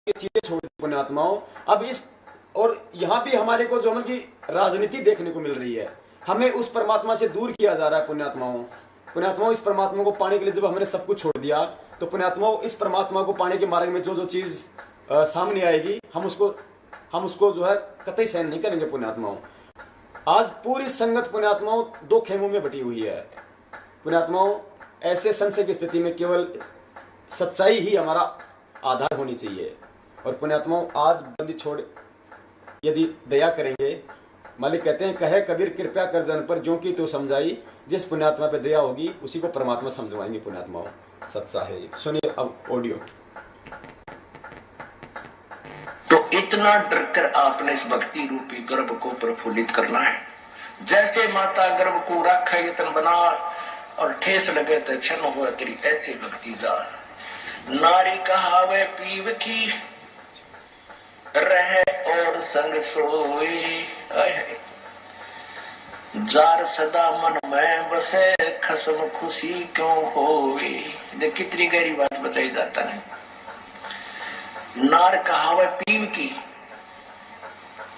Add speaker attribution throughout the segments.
Speaker 1: चीजें छोड़ दी पुण्यात्माओं। अब इस और यहाँ भी हमारे को जो की राजनीति देखने को मिल रही है, हमें उस परमात्मा से दूर किया जा रहा है पुण्यात्माओं। पुण्यात्माओं, इस परमात्मा को पाने के लिए जब हमने सब कुछ छोड़ दिया, तो पुण्यात्माओं इस परमात्मा को पाने के मार्ग में जो जो चीज सामने आएगी, हम उसको जो है कतई सहन नहीं करेंगे पुण्यात्माओं। आज पूरी संगत पुण्यात्माओं दो खेमों में बटी हुई है पुण्यात्माओं। ऐसे संशय की स्थिति में केवल सच्चाई ही हमारा आधार होनी चाहिए। और पुण्यात्माओं, आज बंदी छोड़ यदि दया करेंगे, मालिक कहते हैं, कहे कबीर कृपया कर जन पर जो की तो समझाई, जिस पुण्यात्मा पे दया होगी उसी को परमात्मा समझवाएंगे पुण्यात्माओं। सच्चा है। सुनिए अब ऑडियो।
Speaker 2: तो इतना डर कर आपने इस भक्ति रूपी गर्भ को प्रफुल्लित करना है। जैसे माता गर्भ को रखा यतन बना और ठेस लगे तो क्षण हो तेरी ऐसे भक्ति जार। नारी कहावे पीव की रहे और संग सोई, जार सदा मन में बसे खसम खुशी क्यों होई। देख कितनी गहरी बात बताई जाता है। नार कहावे पीव की,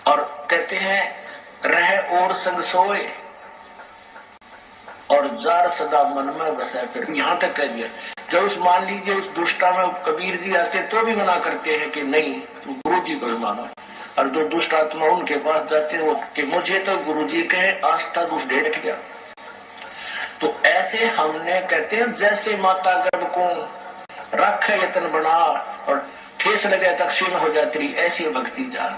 Speaker 2: और कहते हैं रहे और संग सोए, और जार सदा मन में बसे। फिर यहां तक कह दिया, जब उस मान लीजिए उस दुष्टा में कबीर जी आते तो भी मना करते हैं कि नहीं गुरु जी को ही मानो, और जो दुष्ट आत्मा उनके पास जाते हैं वो कि मुझे तो गुरु जी कहे आस्था दुष्ट दे रख गया। तो ऐसे हमने कहते हैं जैसे माता गर्भ को रख यतन बना और ठेस लगे तक क्षीण हो जाती रही, ऐसी भक्ति जा।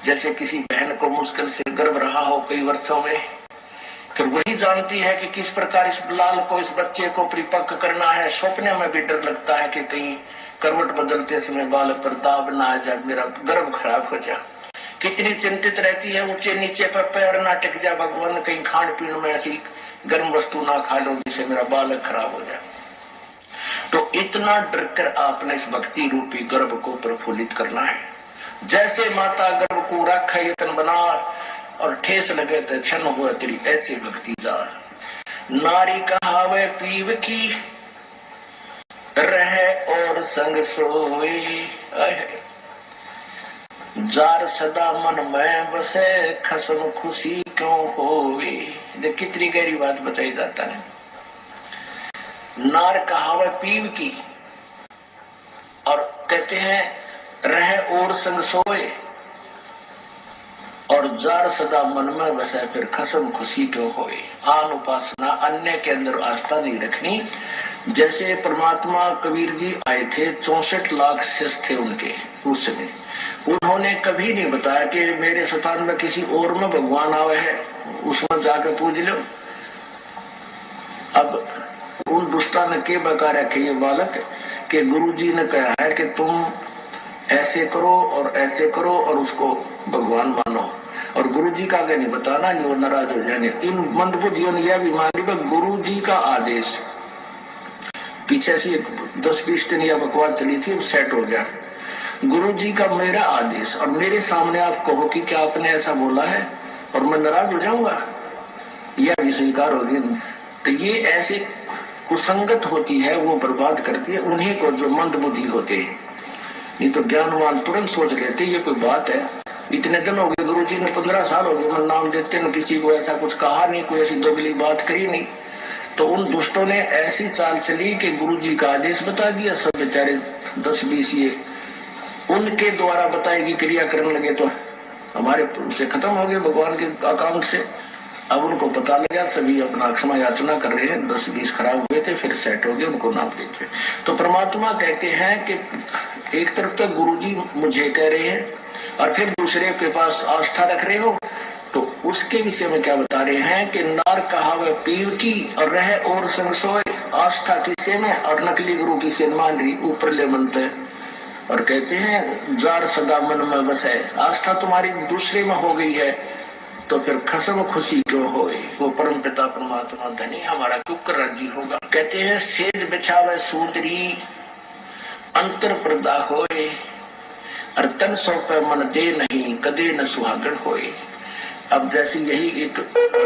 Speaker 2: जैसे किसी बहन को मुश्किल से गर्भ रहा हो कई वर्षों में, फिर वही जानती है कि किस प्रकार इस लाल को, इस बच्चे को परिपक्व करना है। सपने में भी डर लगता है कि कहीं करवट बदलते समय बालक पर दाब ना आ जाए, मेरा गर्भ खराब हो जाए। कितनी चिंतित रहती है, ऊंचे नीचे पर पैर ना टिक जाए, भगवान कहीं खान पीन में ऐसी गर्म वस्तु ना खा लो जिससे मेरा बालक खराब हो जाए। तो इतना डर कर आपने इस भक्ति रूपी गर्भ को प्रफुल्लित करना है। जैसे माता गर्भ को रखा यतन बना और ठेस लगे तो क्षण हो तेरी ऐसे भक्ति जार। नारी कहावे पीव की रहे और संग सोई, जार सदा मन में बसे खसम खुशी क्यों होई। देख कितनी गहरी बात बताई जाता है। नार कहावे पीव की, और कहते हैं रहे और संग सोए, और जार सदा मन में बसे फिर खसम खुशी क्यों होए। आन उपासना, अन्य के अंदर आस्था नहीं रखनी। जैसे परमात्मा कबीर जी आए थे, 64 लाख शिष्य थे उनके उस समय, उन्होंने कभी नहीं बताया कि मेरे स्थान में किसी और में भगवान आवे है, उसमें जाकर पूज लो। अब उन दुष्टा ने के बका रखे ये बालक कि गुरु जी ने कहा है कि तुम ऐसे करो और ऐसे करो और उसको भगवान मानो, और गुरु जी का आगे नहीं बताना, वो नाराज हो जाएंगे। इन मंदबुद्धियों ने यह भी मान ली गुरु जी का आदेश। पीछे से 10-20 दिन यह बकवास चली थी, सेट हो गया। गुरु जी का मेरा आदेश, और मेरे सामने आप कहो कि क्या आपने ऐसा बोला है और मैं नाराज हो जाऊंगा, यह भी स्वीकार होगी। तो ये ऐसे कुसंगत होती है, वो बर्बाद करती है उन्हीं को जो मंद बुद्धि होते हैं। नहीं तो ज्ञानवान तुरंत सोच लेते ये कोई बात है। इतने दिन हो गए, गुरु जी ने 15 साल हो गए, मैं नाम देते न किसी को ऐसा कुछ कहा नहीं, कोई ऐसी दोगली बात करी नहीं। तो उन दुष्टों ने ऐसी चाल चली कि गुरु जी का आदेश बता दिया, सब बेचारे 10-20 ये उनके द्वारा बताई गई क्रिया करने लगे, तो हमारे से खत्म हो गए भगवान के अकाउंट से। अब उनको पता लगा, सभी अपना क्षमा याचना कर रहे हैं। 10-20 खराब हुए थे, फिर सेट हो गए, उनको नाम देते। तो परमात्मा कहते हैं कि एक तरफ तो गुरुजी मुझे कह रहे हैं और फिर दूसरे के पास आस्था रख रहे हो, तो उसके विषय में क्या बता रहे हैं कि नार कहावे पीव की और रहे और संग सोए। आस्था किसे में और नकली गुरु की से मान रही, ऊपर ले बनते हैं। और कहते हैं जार सदा मन में बसे। आस्था तुम्हारी दूसरे में हो गई है तो फिर खसम खुशी क्यों होए। वो परम पिता परमात्मा धनी हमारा क्यों कर राजी होगा। कहते हैं सेज बिछावे सूदरी अंतर पर्दा होए, और तन सौंपे मन दे नहीं कदे न सुहागण होए। अब जैसे यही एक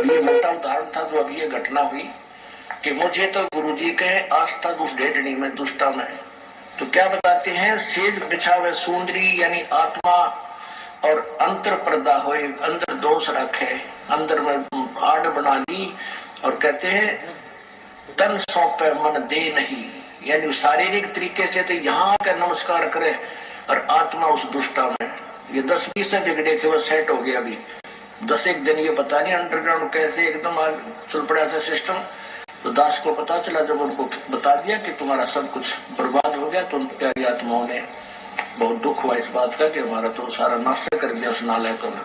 Speaker 2: ये मोटा उदाहरण था जो अब ये घटना हुई कि मुझे तो गुरुजी कहे आस्था दुष्ट ढेडनी में दुष्टा में, तो क्या बताते हैं, सेज बिछावे सुंदरी यानी आत्मा और अंतर पर्दा हो, अंदर दोष रखे, अंदर में आड़ बना ली, और कहते हैं तन सौंपे मन दे नहीं, यानी शारीरिक तरीके से तो यहाँ आकर नमस्कार करे, और आत्मा उस दुष्टा में। ये 10-20 बिगड़े थे, वो सेट हो गया अभी 10 दिन, ये पता नहीं अंडरग्राउंड कैसे एकदम चल पड़ा था सिस्टम। तो दास को पता चला, जब उनको बता दिया कि तुम्हारा सब कुछ बर्बाद हो गया, तो उन प्यारी आत्माओं ने बहुत दुख हुआ इस बात का कि हमारा तो सारा नाश कर दिया उस नालायकों ने।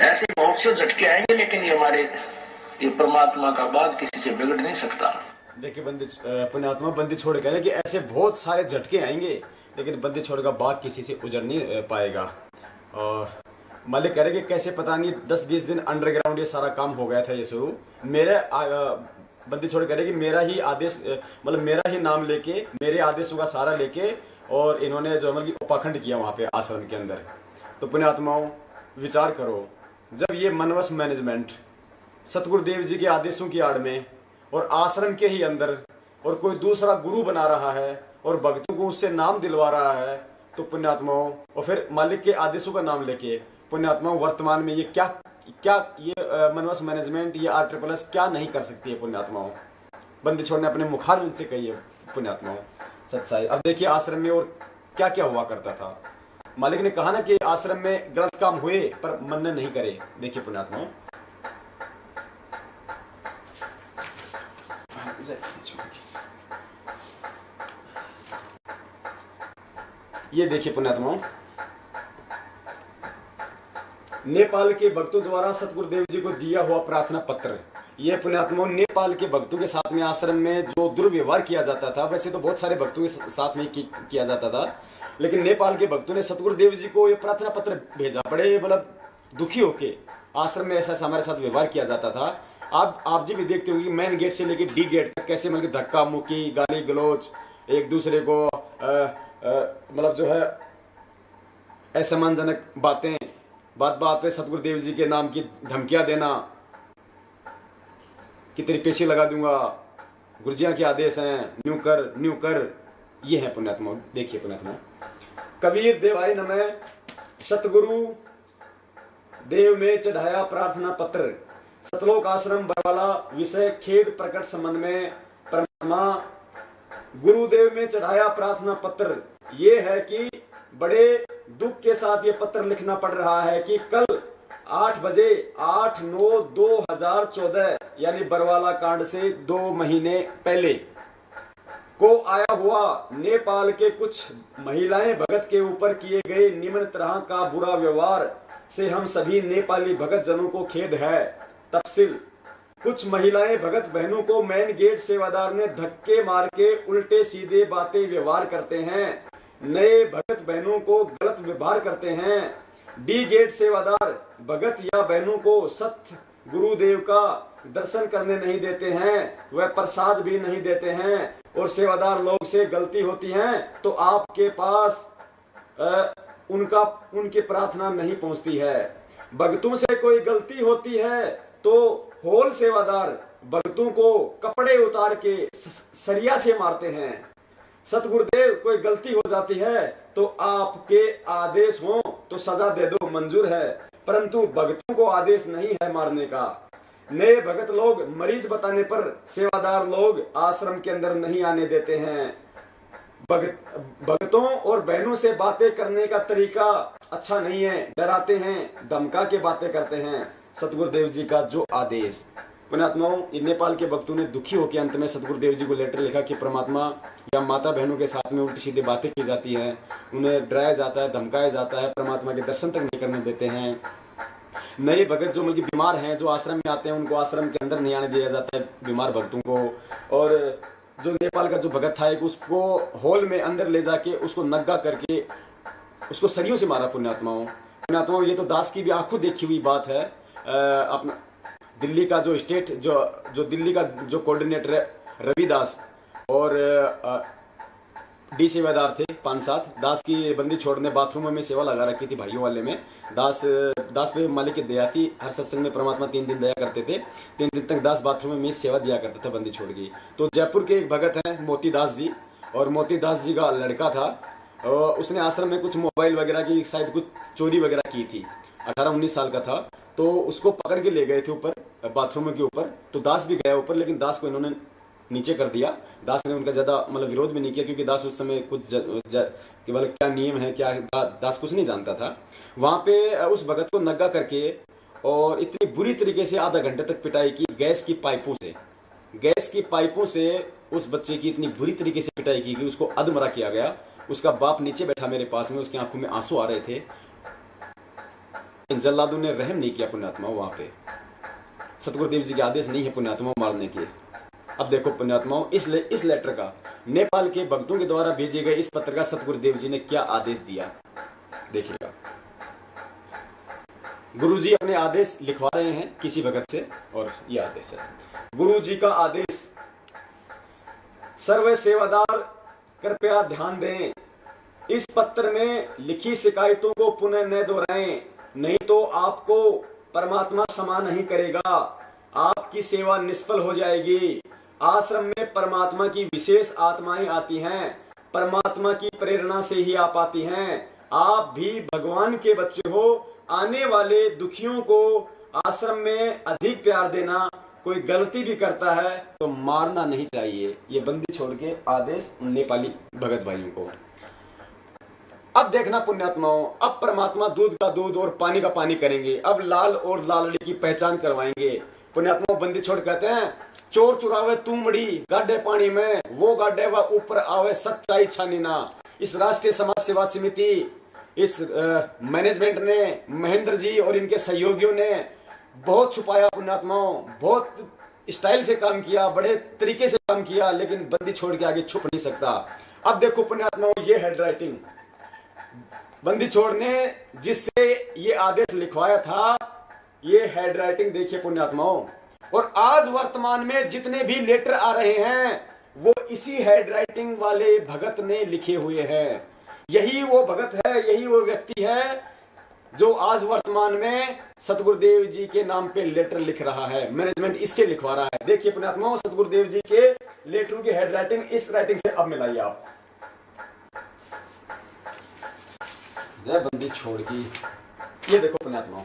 Speaker 2: ऐसे बहुत से झटके आएंगे, लेकिन ये हमारे ये परमात्मा का बात किसी से बिगड़ नहीं सकता।
Speaker 1: देखिए बंदी पुण्यात्मा बंदी छोड़ कह रहे कि ऐसे बहुत सारे झटके आएंगे, लेकिन बंदी छोड़ का बाग किसी से उजड़ नहीं पाएगा। और मालिक कह रहे कि कैसे पता नहीं 10-20 दिन अंडरग्राउंड ये सारा काम हो गया था ये शुरू। मेरे बंदी छोड़ कह रहे कि मेरा ही आदेश, मतलब मेरा ही नाम लेके, मेरे आदेशों का सहारा लेके, और इन्होंने जो मतलब उपाखंड किया वहां पे आश्रम के अंदर। तो पुण्यात्माओं विचार करो, जब ये मनवस मैनेजमेंट सतगुरुदेव जी के आदेशों की आड़ में और आश्रम के ही अंदर और कोई दूसरा गुरु बना रहा है और भक्तों को उससे नाम दिलवा रहा है, तो पुण्यात्माओं और फिर मालिक के आदेशों का नाम लेके पुण्यात्माओं वर्तमान में ये क्या ये मनवस मैनेजमेंट, ये RSSS क्या नहीं कर सकती है पुण्यात्माओं। बंदी छोड़ ने अपने मुखार उनसे कही है पुण्यात्माओं सच्चाई। अब देखिए आश्रम में और क्या क्या हुआ करता था। मालिक ने कहा ना कि आश्रम में गलत काम हुए पर मन नहीं करे। देखिए पुण्यात्माओं, ये देखिए पुण्यात्माओं, नेपाल के भक्तों द्वारा सतगुरुदेव जी को दिया हुआ प्रार्थना पत्र। ये पुण्यात्माओं नेपाल के भक्तों के साथ में आश्रम में जो दुर्व्यवहार किया जाता था, वैसे तो बहुत सारे भक्तों के साथ में किया जाता था, लेकिन नेपाल के भक्तों ने सतगुरुदेव जी को ये प्रार्थना पत्र भेजा। बड़े मतलब दुखी होके आश्रम में ऐसा हमारे साथ व्यवहार किया जाता था। आप जी भी देखते होंगे मेन गेट से लेके D गेट तक कैसे मतलब धक्का मुक्की, गाली गलौज, एक दूसरे को मतलब जो है असम्मानजनक बातें, बात बात पे सतगुरुदेव जी के नाम की धमकियां देना कि तेरी पेशी लगा दूंगा, गुरुजियां के आदेश हैं, न्यू कर, ये है पुण्यात्मा। देखिए पुण्यात्मा, कबीर देवाय नमः, सतगुरु देव में चढ़ाया प्रार्थना पत्र, सतलोक आश्रम बरवाला, विषय खेद प्रकट संबंध में परमात्मा गुरुदेव में चढ़ाया प्रार्थना पत्र। ये है कि बड़े दुख के साथ ये पत्र लिखना पड़ रहा है कि कल 8 बजे 8/9/2014 यानी बरवाला कांड से 2 महीने पहले को आया हुआ नेपाल के कुछ महिलाएं भगत के ऊपर किए गए निम्न तरह का बुरा व्यवहार से हम सभी नेपाली भगत जनों को खेद है। तफसील, कुछ महिलाएं भगत बहनों को मेन गेट सेवादार ने धक्के मार के उल्टे सीधे बातें व्यवहार करते हैं, नए भगत बहनों को गलत व्यवहार करते हैं। D गेट सेवादार भगत या बहनों को सत्य गुरुदेव का दर्शन करने नहीं देते हैं, वह प्रसाद भी नहीं देते हैं, और सेवादार लोग से गलती होती है तो आपके पास उनकी प्रार्थना नहीं पहुंचती है। भक्तों से कोई गलती होती है तो होल सेवादार भक्तों को कपड़े उतार के सरिया से मारते हैं। सतगुरुदेव कोई गलती हो जाती है तो आपके आदेश हो तो सजा दे दो, मंजूर है, परंतु भक्तों को आदेश नहीं है मारने का। नए भगत लोग मरीज बताने पर सेवादार लोग आश्रम के अंदर नहीं आने देते हैं। भक्तों और बहनों से बातें करने का तरीका अच्छा नहीं है, डराते हैं, धमका के बातें करते हैं। सतगुरुदेव जी का जो आदेश। पुण्यात्माओं, नेपाल के भक्तों ने दुखी होकर अंत में सतगुरुदेव जी को लेटर लिखा कि परमात्मा या माता बहनों के साथ में उल्टी सीधी बातें की जाती है, उन्हें डराया जाता है, धमकाया जाता है, परमात्मा के दर्शन तक नहीं करने देते हैं। नए भगत जो मतलब बीमार हैं, जो आश्रम में आते हैं, उनको आश्रम के अंदर नहीं आने दिया जाता है बीमार भक्तों को। और जो नेपाल का जो भगत था एक उसको हॉल में अंदर ले जाके उसको नग्गा करके उसको सरियों से मारा। पुण्यात्माओं, ये तो दास की भी आंखों देखी हुई बात है। अपना दिल्ली का जो स्टेट जो दिल्ली का जो कोऑर्डिनेटर है रविदास और D सेवादार थे 5-7, दास की बंदी छोड़ने बाथरूम में सेवा लगा रखी थी भाइयों वाले में। दास पे मालिक की दया थी, हर सत्संग में परमात्मा 3 दिन दया करते थे, 3 दिन तक दास बाथरूम में सेवा दिया करता था बंदी छोड़ के। तो जयपुर के एक भगत हैं मोती दास जी, और मोतीदास जी का लड़का था, और उसने आश्रम में कुछ मोबाइल वगैरह की शायद कुछ चोरी वगैरह की थी। 18-19 साल का था, तो उसको पकड़ के ले गए थे ऊपर बाथरूम के ऊपर। तो दास भी गया ऊपर, लेकिन दास को इन्होंने नीचे कर दिया। दास ने उनका ज़्यादा मतलब विरोध भी नहीं किया, क्योंकि दास उस समय कुछ कि मतलब क्या नियम है क्या, दास कुछ नहीं जानता था। वहाँ पे उस भगत को नंगा करके और इतनी बुरी तरीके से आधा घंटे तक पिटाई की गैस की पाइपों से उस बच्चे की इतनी बुरी तरीके से पिटाई की कि उसको अधमरा किया गया। उसका बाप नीचे बैठा मेरे पास में, उसकी आंखों में आंसू आ रहे थे। इन जल्लादों ने रहम नहीं किया पुण्यात्मा वहां पे। सतगुरुदेव जी के आदेश नहीं है पुण्यात्मा मारने के। अब देखो पुण्यात्माओं, इस लेटर का नेपाल के भक्तों के द्वारा भेजे गए इस पत्र का सतगुरुदेव जी ने क्या आदेश दिया, देखिएगा। गुरु जी अपने आदेश लिखवा रहे हैं किसी भगत से, और यह आदेश है गुरु जी का आदेश। सर्व सेवादार कृपया ध्यान दें, इस पत्र में लिखी शिकायतों को पुनः न दोहराएं, नहीं तो आपको परमात्मा क्षमा नहीं करेगा, आपकी सेवा निष्फल हो जाएगी। आश्रम में परमात्मा की विशेष आत्माएं आती हैं, परमात्मा की प्रेरणा से ही आप आती हैं। आप भी भगवान के बच्चे हो। आने वाले दुखियों को आश्रम में अधिक प्यार देना, कोई गलती भी करता है तो मारना नहीं चाहिए। ये बंदी छोड़ के आदेश नेपाली भगत भाइयों को। अब देखना पुण्यात्माओं, अब परमात्मा दूध का दूध और पानी का पानी करेंगे। अब लाल और लालड़ी की पहचान करवाएंगे। पुण्यात्माओं, बंदी छोड़ कहते हैं, चोर चुरावे तूमड़ी गाड्डे पानी में, वो गाड्डे व ऊपर आवे सच्चाई छानी ना। इस राष्ट्रीय समाज सेवा समिति, इस मैनेजमेंट ने, महेंद्र जी और इनके सहयोगियों ने बहुत छुपाया पुण्यात्माओं, बहुत स्टाइल से काम किया, बड़े तरीके से काम किया, लेकिन बंदी छोड़ के आगे छुप नहीं सकता। अब देखो पुण्यात्माओं, ये हैंडराइटिंग बंदी छोड़ ने जिससे ये आदेश लिखवाया था, ये हैंडराइटिंग देखिए पुण्यात्माओं। और आज वर्तमान में जितने भी लेटर आ रहे हैं वो इसी हैंडराइटिंग वाले भगत ने लिखे हुए हैं। यही वो भगत है, यही वो व्यक्ति है जो आज वर्तमान में सतगुरुदेव जी के नाम पे लेटर लिख रहा है। मैनेजमेंट इससे लिखवा रहा है। देखिए पुण्यात्माओं, सतगुरुदेव जी के लेटर की हैंडराइटिंग इस राइटिंग से अब मिलाइए आप। जय बंदी छोड़ की, ये देखो पुण्यात्माओं,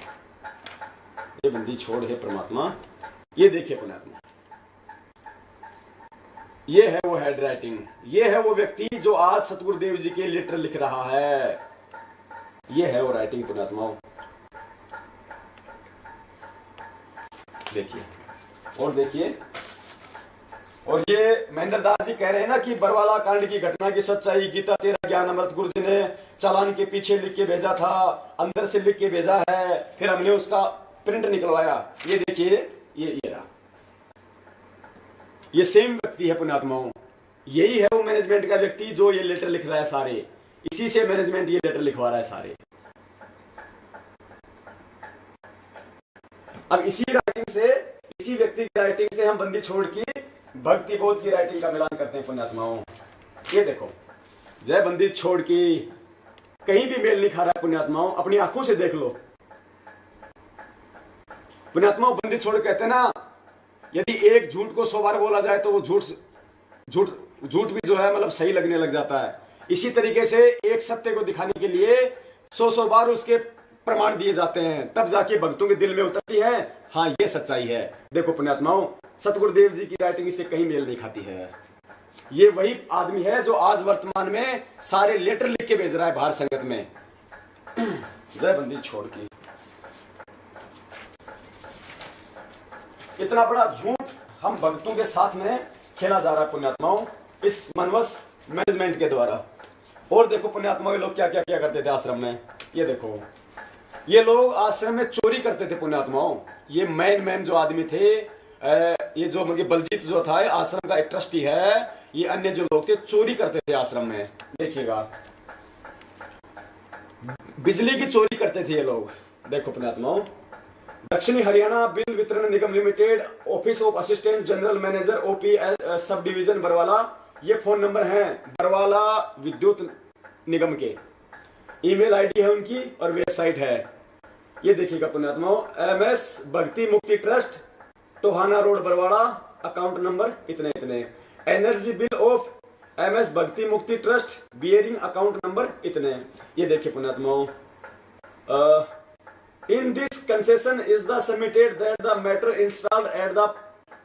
Speaker 1: ये बंदी छोड़ है परमात्मा। ये देखिए पुण्यात्मा, ये है वो हैंडराइटिंग, ये है वो व्यक्ति जो आज सतगुरुदेव जी के लेटर लिख रहा है। ये है वो राइटिंग पुण्यात्माओं, देखिए और देखिए। और ये महेंद्र दास जी कह रहे हैं ना कि बरवाला कांड की घटना की सच्चाई गीता 13 ज्ञान अमृत गुरु जी ने चालान के पीछे लिख के भेजा था, अंदर से लिख के भेजा है, फिर हमने उसका प्रिंट निकलवाया। ये देखिए, ये रहा, ये सेम व्यक्ति है पुण्यात्माओं। यही है वो मैनेजमेंट का व्यक्ति जो ये लेटर लिख रहा है सारे। इसी से मैनेजमेंट ये लेटर लिखवा रहा है सारे। अब इसी राइटिंग से, इसी व्यक्ति की राइटिंग से हम बंदी छोड़ की भक्ति बोध की राइटिंग का मिलान करते हैं पुण्यात्माओं। ये देखो, जय बंदी छोड़ की कहीं भी मेल नहीं खा रहा है पुण्यात्माओं, अपनी आंखों से देख लो पुण्यात्माओं। बंदी छोड़ कहते हैं ना, यदि एक झूठ को 100 बार बोला जाए तो वो झूठ भी जो है मतलब सही लगने लग जाता है। इसी तरीके से एक सत्य को दिखाने के लिए 100 बार उसके प्रमाण दिए जाते हैं, तब जाके भक्तों के दिल में उतरती है, हाँ ये सच्चाई है। देखो पुण्यात्माओं, सतगुरुदेव जी की राइटिंग इससे कहीं मेल नहीं खाती है। ये वही आदमी है जो आज वर्तमान में सारे लेटर लिख के भेज रहा है बाहर संगत में। जय बंदी छोड़ की, इतना बड़ा झूठ हम भक्तों के साथ में खेला जा रहा है पुण्यात्माओं, इस मनवस मैनेजमेंट के द्वारा। और देखो पुण्यात्माओं, ये लोग क्या क्या क्या करते थे आश्रम में। ये देखो, ये लोग आश्रम में चोरी करते थे पुण्यात्माओं। ये मैन जो आदमी थे, ये जो मतलब बलजीत जो था आश्रम का एक ट्रस्टी है, ये अन्य जो लोग थे चोरी करते थे आश्रम में। देखिएगा, बिजली की चोरी करते थे ये लोग। देखो पुण्यात्माओं, दक्षिणी हरियाणा बिल वितरण निगम limited, office of assistant general manager OP sub division Barwala, ये फोन नंबर है बरवाला विद्युत निगम के। ईमेल आईडी है उनकी और वेबसाइट है। ये देखिएगा पुण्यात्माओं, MS Bhakti Mukti trust, Tohana road Barwara, account number इतने इतने। एनर्जी बिल ऑफ MS भक्ति Mukti trust bearing account number इतने। ये देखिए पुण्यात्माओं, in this concession is the submitted that the matter installed at the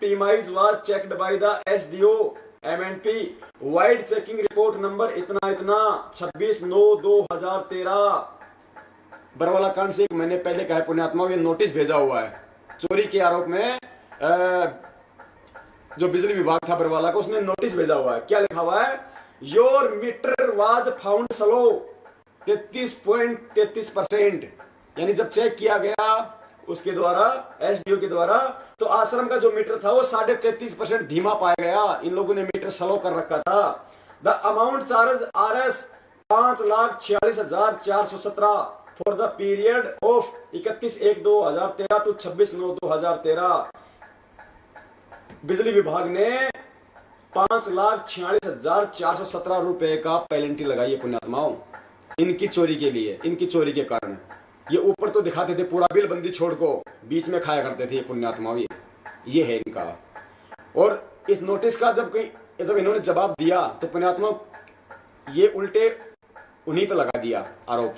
Speaker 1: premise was checked by the SDO MNP vide checking report number इतना इतना 26/9/2013। बरवाला कांड से 1 महीने पहले का है पुण्यात्माओं। ये नोटिस भेजा हुआ है चोरी के आरोप में। जो बिजली विभाग था बरवाला को, उसने नोटिस भेजा हुआ है। क्या लिखा हुआ है? Your meter was found slow 33.33%। यानी जब चेक किया गया उसके द्वारा, SDO के द्वारा, तो आश्रम का जो मीटर था वो 33.5% धीमा पाया गया। इन लोगों ने मीटर स्लो कर रखा था। The amount charge RS 5,46,417 for the period of 31/1/2013 to 26/9/2013। बिजली विभाग ने 5,46,417 रुपए का पेनल्टी लगाई है पुण्यात्माओं, इनकी चोरी के लिए, इनकी चोरी के कारण। ये ऊपर तो दिखाते थे पूरा बिल बंदी छोड़ को, बीच में खाया करते थे ये पुण्यात्माओं। ये है इनका। और इस नोटिस का जब इन्होंने जवाब दिया तो पुण्यात्माओं ये उल्टे उन्हीं पे लगा दिया आरोप।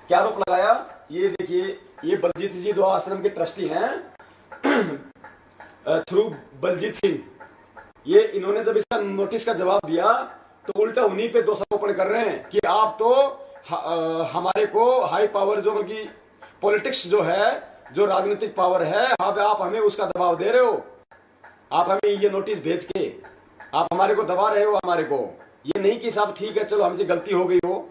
Speaker 1: क्या आरोप लगाया? ये देखिए, ये बलजीत जी दो आश्रम के ट्रस्टी हैं थ्रू बलजीत सिंह। ये इन्होंने जब इसका नोटिस का जवाब दिया तो उल्टा उन्हीं पे दोषारोपण कर रहे हैं कि आप तो हमारे को हाई पावर जो बल्कि पॉलिटिक्स जो है, जो राजनीतिक पावर है, आप हमें उसका दबाव दे रहे हो। आप हमें ये नोटिस भेज के आप हमारे को दबा रहे हो। हमारे को ये नहीं कि साहब ठीक है चलो हमसे गलती हो गई हो,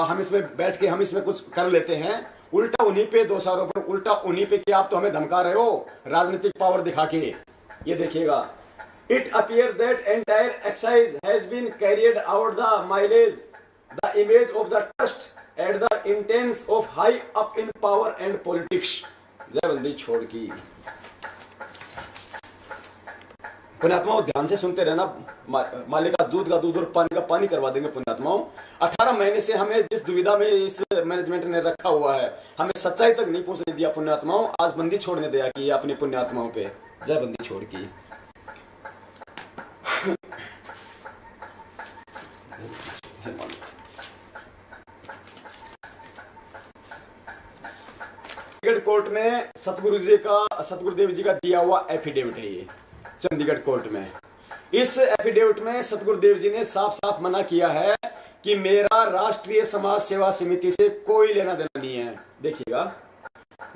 Speaker 1: हम इसमें बैठ के हम इसमें कुछ कर लेते हैं। उल्टा उन्हीं पे दोषारोपण, उल्टा उन्हीं पे कि आप तो हमें धमका रहे हो राजनीतिक पावर दिखा के। ये देखिएगा, it appear that entire exercise has been carried out the mileage the image of the trust at the instance of high up in power and politics. जय बंदी छोड़ की। पुण्यात्माओं ध्यान से सुनते रहना। मालिक का दूध और पानी का पानी करवा देंगे पुण्यात्माओं। 18 महीने से हमें जिस दुविधा में इस मैनेजमेंट ने रखा हुआ है, हमें सच्चाई तक नहीं पहुंचने दिया पुण्यात्माओं। आज बंदी छोड़ने दिया कि अपनी पुण्यात्माओं पे। जय बंदी छोड़ की। चंडीगढ़ कोर्ट में सतगुरुदेव जी का दिया हुआ एफिडेविट है ये, चंडीगढ़ कोर्ट में। इस एफिडेविट में सतगुरुदेव जी ने साफ साफ मना किया है कि मेरा राष्ट्रीय समाज सेवा समिति से कोई लेना देना नहीं है। देखिएगा,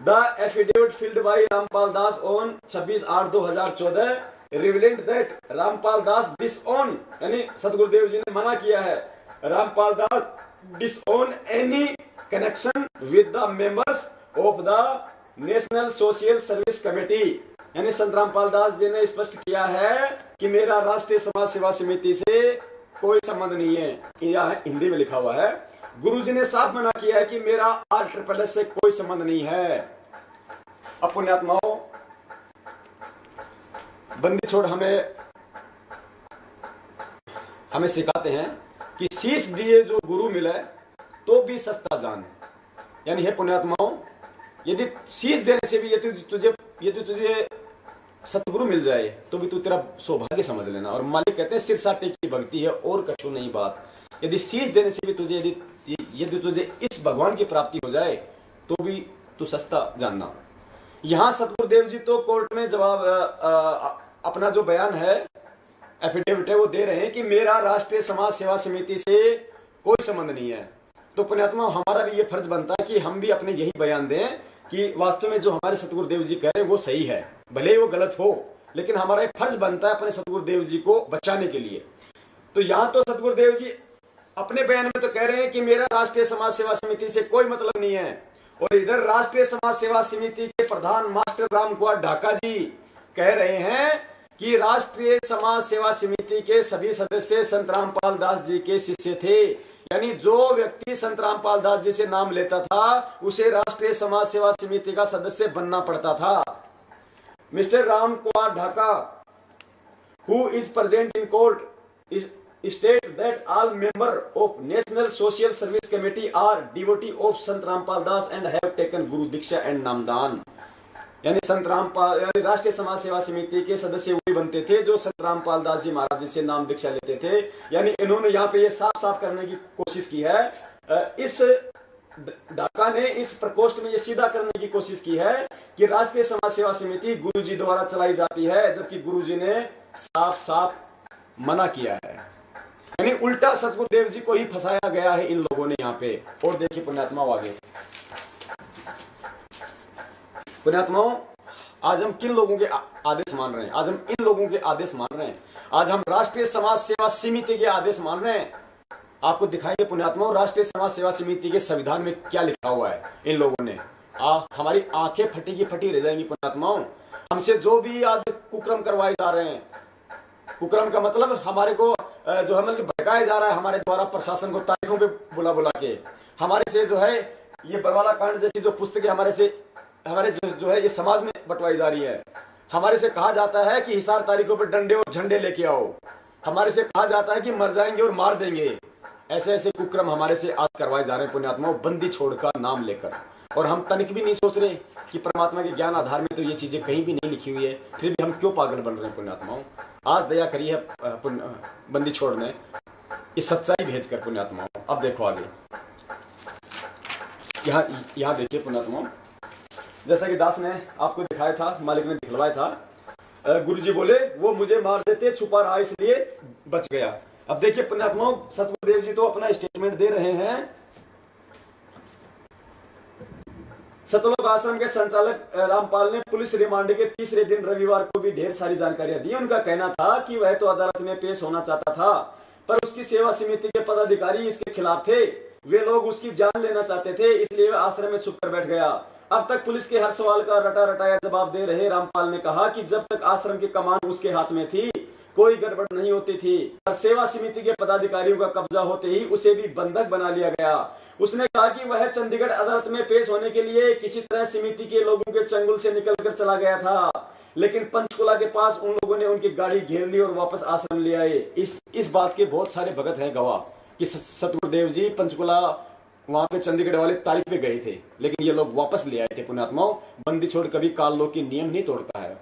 Speaker 1: the affidavit filed by Rampal Das on 26/8/2014 relevant that Rampal Das disown, यानी सतगुरुदेव जी ने मना किया है Rampal Das disown any connection with the members of the national social service committee. यानी संत रामपाल दास जी ने स्पष्ट किया है कि मेरा राष्ट्रीय समाज सेवा समिति से कोई संबंध नहीं है। यह हिंदी में लिखा हुआ है। गुरु जी ने साफ मना किया है कि मेरा RSS से कोई संबंध नहीं है। अब पुण्यात्माओं, बंदी छोड़ हमें सिखाते हैं कि शीश दिए जो गुरु मिले तो भी सस्ता जान। यानी है पुण्यात्माओं, यदि शीश देने से भी यदि तुझे सतगुरु मिल जाए तो भी तू तेरा सौभाग्य समझ लेना। और मालिक कहते हैं सिर साटे की भक्ति है और कछु नहीं बात। यदि शीश देने से भी तुझे यदि तुझे इस भगवान की प्राप्ति हो जाए तो भी तू सस्ता जानना। यहाँ सतगुरुदेव जी तो कोर्ट में जवाब अपना जो बयान है, एफिडेविट है, वो दे रहे हैं कि मेरा राष्ट्रीय समाज सेवा समिति से कोई संबंध नहीं है। तो पुण्यात्मा हमारा भी ये फर्ज बनता है कि हम भी अपने यही बयान दें कि वास्तव में जो हमारे सतगुरुदेव जी कह रहे हैं वो सही है, भले ही वो गलत हो, लेकिन हमारा एक फर्ज बनता है अपने सतगुरुदेव जी को बचाने के लिए। तो यहाँ तो सतगुरुदेव जी अपने बयान में तो कह रहे हैं कि मेरा राष्ट्रीय समाज सेवा समिति से कोई मतलब नहीं है, और इधर राष्ट्रीय समाज सेवा समिति के प्रधान मास्टर राम कुमार ढाका जी कह रहे हैं कि राष्ट्रीय समाज सेवा समिति के सभी सदस्य संत रामपाल दास जी के शिष्य थे। यानी जो व्यक्ति संत रामपाल दास जी से नाम लेता था उसे राष्ट्रीय समाज सेवा समिति का सदस्य बनना पड़ता था। Mister Ram Kumar Dhaka, who is present in court, state that all members of National Social Service Committee are devotee of Sant Rampal Das and have taken Guru Diksha and Namdan। यानी संत रामपाल यानी राष्ट्रीय समाज सेवा समिति के सदस्य वही बनते थे जो संत रामपाल दास जी महाराज जी से नाम दीक्षा लेते थे। यानी इन्होंने यहाँ पे ये साफ साफ करने की कोशिश की है, इस ढाका ने इस प्रकोष्ठ में ये सीधा करने की कोशिश की है कि राष्ट्रीय समाज सेवा समिति गुरुजी द्वारा चलाई जाती है, जबकि गुरुजी ने साफ साफ मना किया है। यानी उल्टा सतगुरुदेव जी को ही फंसाया गया है इन लोगों ने यहाँ पे। और देखिए पुण्यात्माओं आगे, पुण्यात्माओं आज हम किन लोगों के आदेश मान रहे हैं? आज हम इन लोगों के आदेश मान रहे हैं, आज हम राष्ट्रीय समाज सेवा समिति के आदेश मान रहे हैं। आपको दिखाएंगे पुण्यात्माओं राष्ट्रीय समाज सेवा समिति के संविधान में क्या लिखा हुआ है इन लोगों ने। हमारी आंखें फटी की फटी रह जाएंगी पुण्यात्माओं। हमसे जो भी आज कुक्रम करवाए जा रहे हैं, कुक्रम का मतलब हमारे को जो है मतलब भड़काया जा रहा है हमारे द्वारा प्रशासन को तारीखों पे बुला बुला के, हमारे से जो है ये बरवाला कांड जैसी जो पुस्तकें हमारे जो है ये समाज में बंटवाई जा रही है। हमारे से कहा जाता है कि हिसार तारीखों पर डंडे और झंडे लेके आओ, हमारे से कहा जाता है कि मर जाएंगे और मार देंगे। ऐसे ऐसे कुक्रम हमारे से आज करवाए जा रहे हैं पुण्यात्माओं, बंदी छोड़ का नाम लेकर। और हम तनिक भी नहीं सोच रहे कि परमात्मा के ज्ञान आधार में तो ये चीजें कहीं भी नहीं लिखी हुई है, फिर भी हम क्यों पागल बन रहे हैं पुण्यात्माओं। आज दया करी है बंदी छोड़ ने, इस सच्चाई भेज कर पुण्यात्माओं। अब देखो आगे, यहाँ देखिए पुण्यात्माओं, जैसा कि दास ने आपको दिखाया था, मालिक ने दिखलवाया था, गुरुजी बोले वो मुझे मार देते, छुपा रहा इसलिए बच गया। अब देखिए पुण्यात्माओं सतगुरुदेव जी तो अपना स्टेटमेंट दे रहे हैं। सतलोक आश्रम के संचालक रामपाल ने पुलिस रिमांड के तीसरे दिन रविवार को भी ढेर सारी जानकारियां दी। उनका कहना था कि वह तो अदालत में पेश होना चाहता था, पर उसकी सेवा समिति के पदाधिकारी इसके खिलाफ थे। वे लोग उसकी जान लेना चाहते थे, इसलिए वह आश्रम में छुप कर बैठ गया। अब तक पुलिस के हर सवाल का रटा रटाया जवाब दे रहे रामपाल ने कहा कि जब तक आश्रम की कमान उसके हाथ में थी कोई गड़बड़ नहीं होती थी, पर सेवा समिति के पदाधिकारियों का कब्जा होते ही उसे भी बंधक बना लिया गया। उसने कहा कि वह चंडीगढ़ अदालत में पेश होने के लिए किसी तरह समिति के लोगों के चंगुल से निकलकर चला गया था, लेकिन पंचकुला के पास उन लोगों ने उनकी गाड़ी घेर ली और वापस आश्रम ले आए। इस बात के बहुत सारे भगत हैं गवाह कि सतगुरुदेव जी पंचकुला वहां पे चंडीगढ़ वाले तारीख पे गए थे, लेकिन ये लोग वापस ले आए थे पुण्यात्माओं। बंदी छोड़ कभी काल लोक की नियम नहीं तोड़ता है।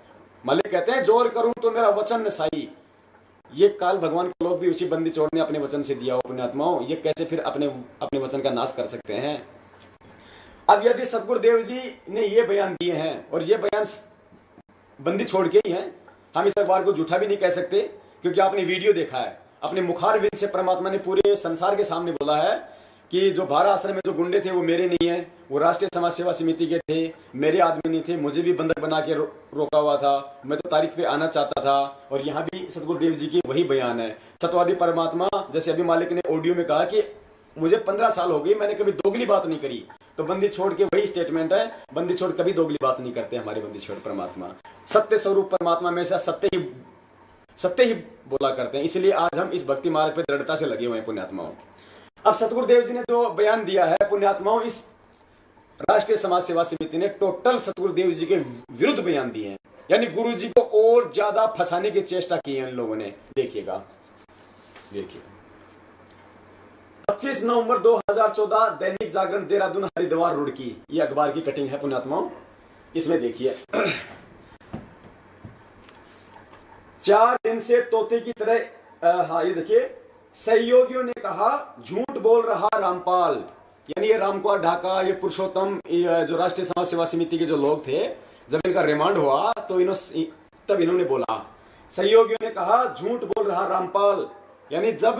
Speaker 1: मालिक कहते हैं जोर करूं तो मेरा वचन न साई। ये काल भगवान के लोग भी उसी बंदी छोड़ ने अपने वचन से दिया हो पुण्यात्माओं, ये कैसे फिर अपने वचन का नाश कर सकते हैं। अब यदि सतगुरुदेव जी ने ये बयान दिए हैं और ये बयान बंदी छोड़ के ही हैं, हम इस अखबार को झूठा भी नहीं कह सकते, क्योंकि आपने वीडियो देखा है। अपने मुखार विंद से परमात्मा ने पूरे संसार के सामने बोला है कि जो भारा आश्रम में जो गुंडे थे वो मेरे नहीं है, वो राष्ट्रीय समाज सेवा समिति के थे, मेरे आदमी नहीं थे, मुझे भी बंधक बना के रोका हुआ था, मैं तो तारीख पे आना चाहता था। और यहाँ भी सतगुरुदेव जी की वही बयान है। सत्यवादी परमात्मा, जैसे अभी मालिक ने ऑडियो में कहा कि मुझे 15 साल हो गई, मैंने कभी दोगली बात नहीं करी, तो बंदी छोड़ के वही स्टेटमेंट है, बंदी छोड़ कभी दोगली बात नहीं करते हमारे बंदी छोड़ परमात्मा। सत्य स्वरूप परमात्मा में से सत्य ही बोला करते हैं, इसलिए आज हम इस भक्ति मार्ग पे दृढ़ता से लगे हुए हैं पुण्यात्माओं। अब सतगुरुदेव जी ने जो बयान दिया है पुण्यात्माओं, इस राष्ट्रीय समाज सेवा समिति ने टोटल सतगुरुदेव जी के विरुद्ध बयान दिए हैं, यानी गुरु जी को और ज्यादा फंसाने की चेष्टा की है इन लोगों ने। देखिएगा, देखिए 25 नवंबर 2014 दैनिक जागरण देहरादून हरिद्वार रुड़की, ये अखबार की कटिंग है पुण्यात्माओं। इसमें देखिए 4 दिन से तोते की तरह, हाँ ये देखिए, सहयोगियों ने कहा झूठ बोल रहा रामपाल। यानी ये रामकुमार ढाका, ये पुरुषोत्तम, जो राष्ट्रीय समाज सेवा समिति के जो लोग थे, जब इनका रिमांड हुआ तो तब इन्होंने बोला, सहयोगियों ने कहा झूठ बोल रहा रामपाल। यानी जब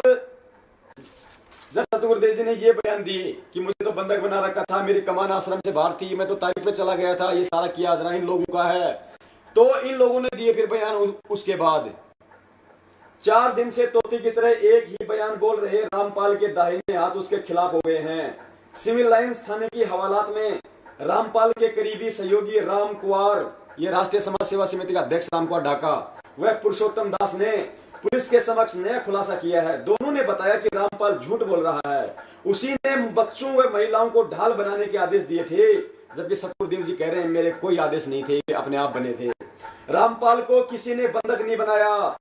Speaker 1: सतगुरुदेव जी ने ये बयान दिए कि मुझे तो बंधक बना रखा था, मेरी कमान आश्रम से बाहर थी, मैं तो तारीख पे चला गया था, ये सारा किया इन लोगों का है, तो इन लोगों ने दिए फिर बयान। उसके बाद 4 दिन से तोते की तरह एक ही बयान बोल रहे रामपाल के दाहिने हाथ उसके खिलाफ हो गए हैं। सिविल लाइंस थाने की हवालात में रामपाल के करीबी सहयोगी राम कुमार, ये राष्ट्रीय समाज सेवा समिति का अध्यक्ष राम कुमार ढाका, वह पुरुषोत्तम दास ने पुलिस के समक्ष नया खुलासा किया है। दोनों ने बताया कि रामपाल झूठ बोल रहा है, उसी ने बच्चों व महिलाओं को ढाल बनाने के आदेश दिए थे, जबकि सतगुरुदेव जी कह रहे हैं मेरे कोई आदेश नहीं थे, अपने आप बने थे। रामपाल को किसी ने बंधक नहीं बनाया,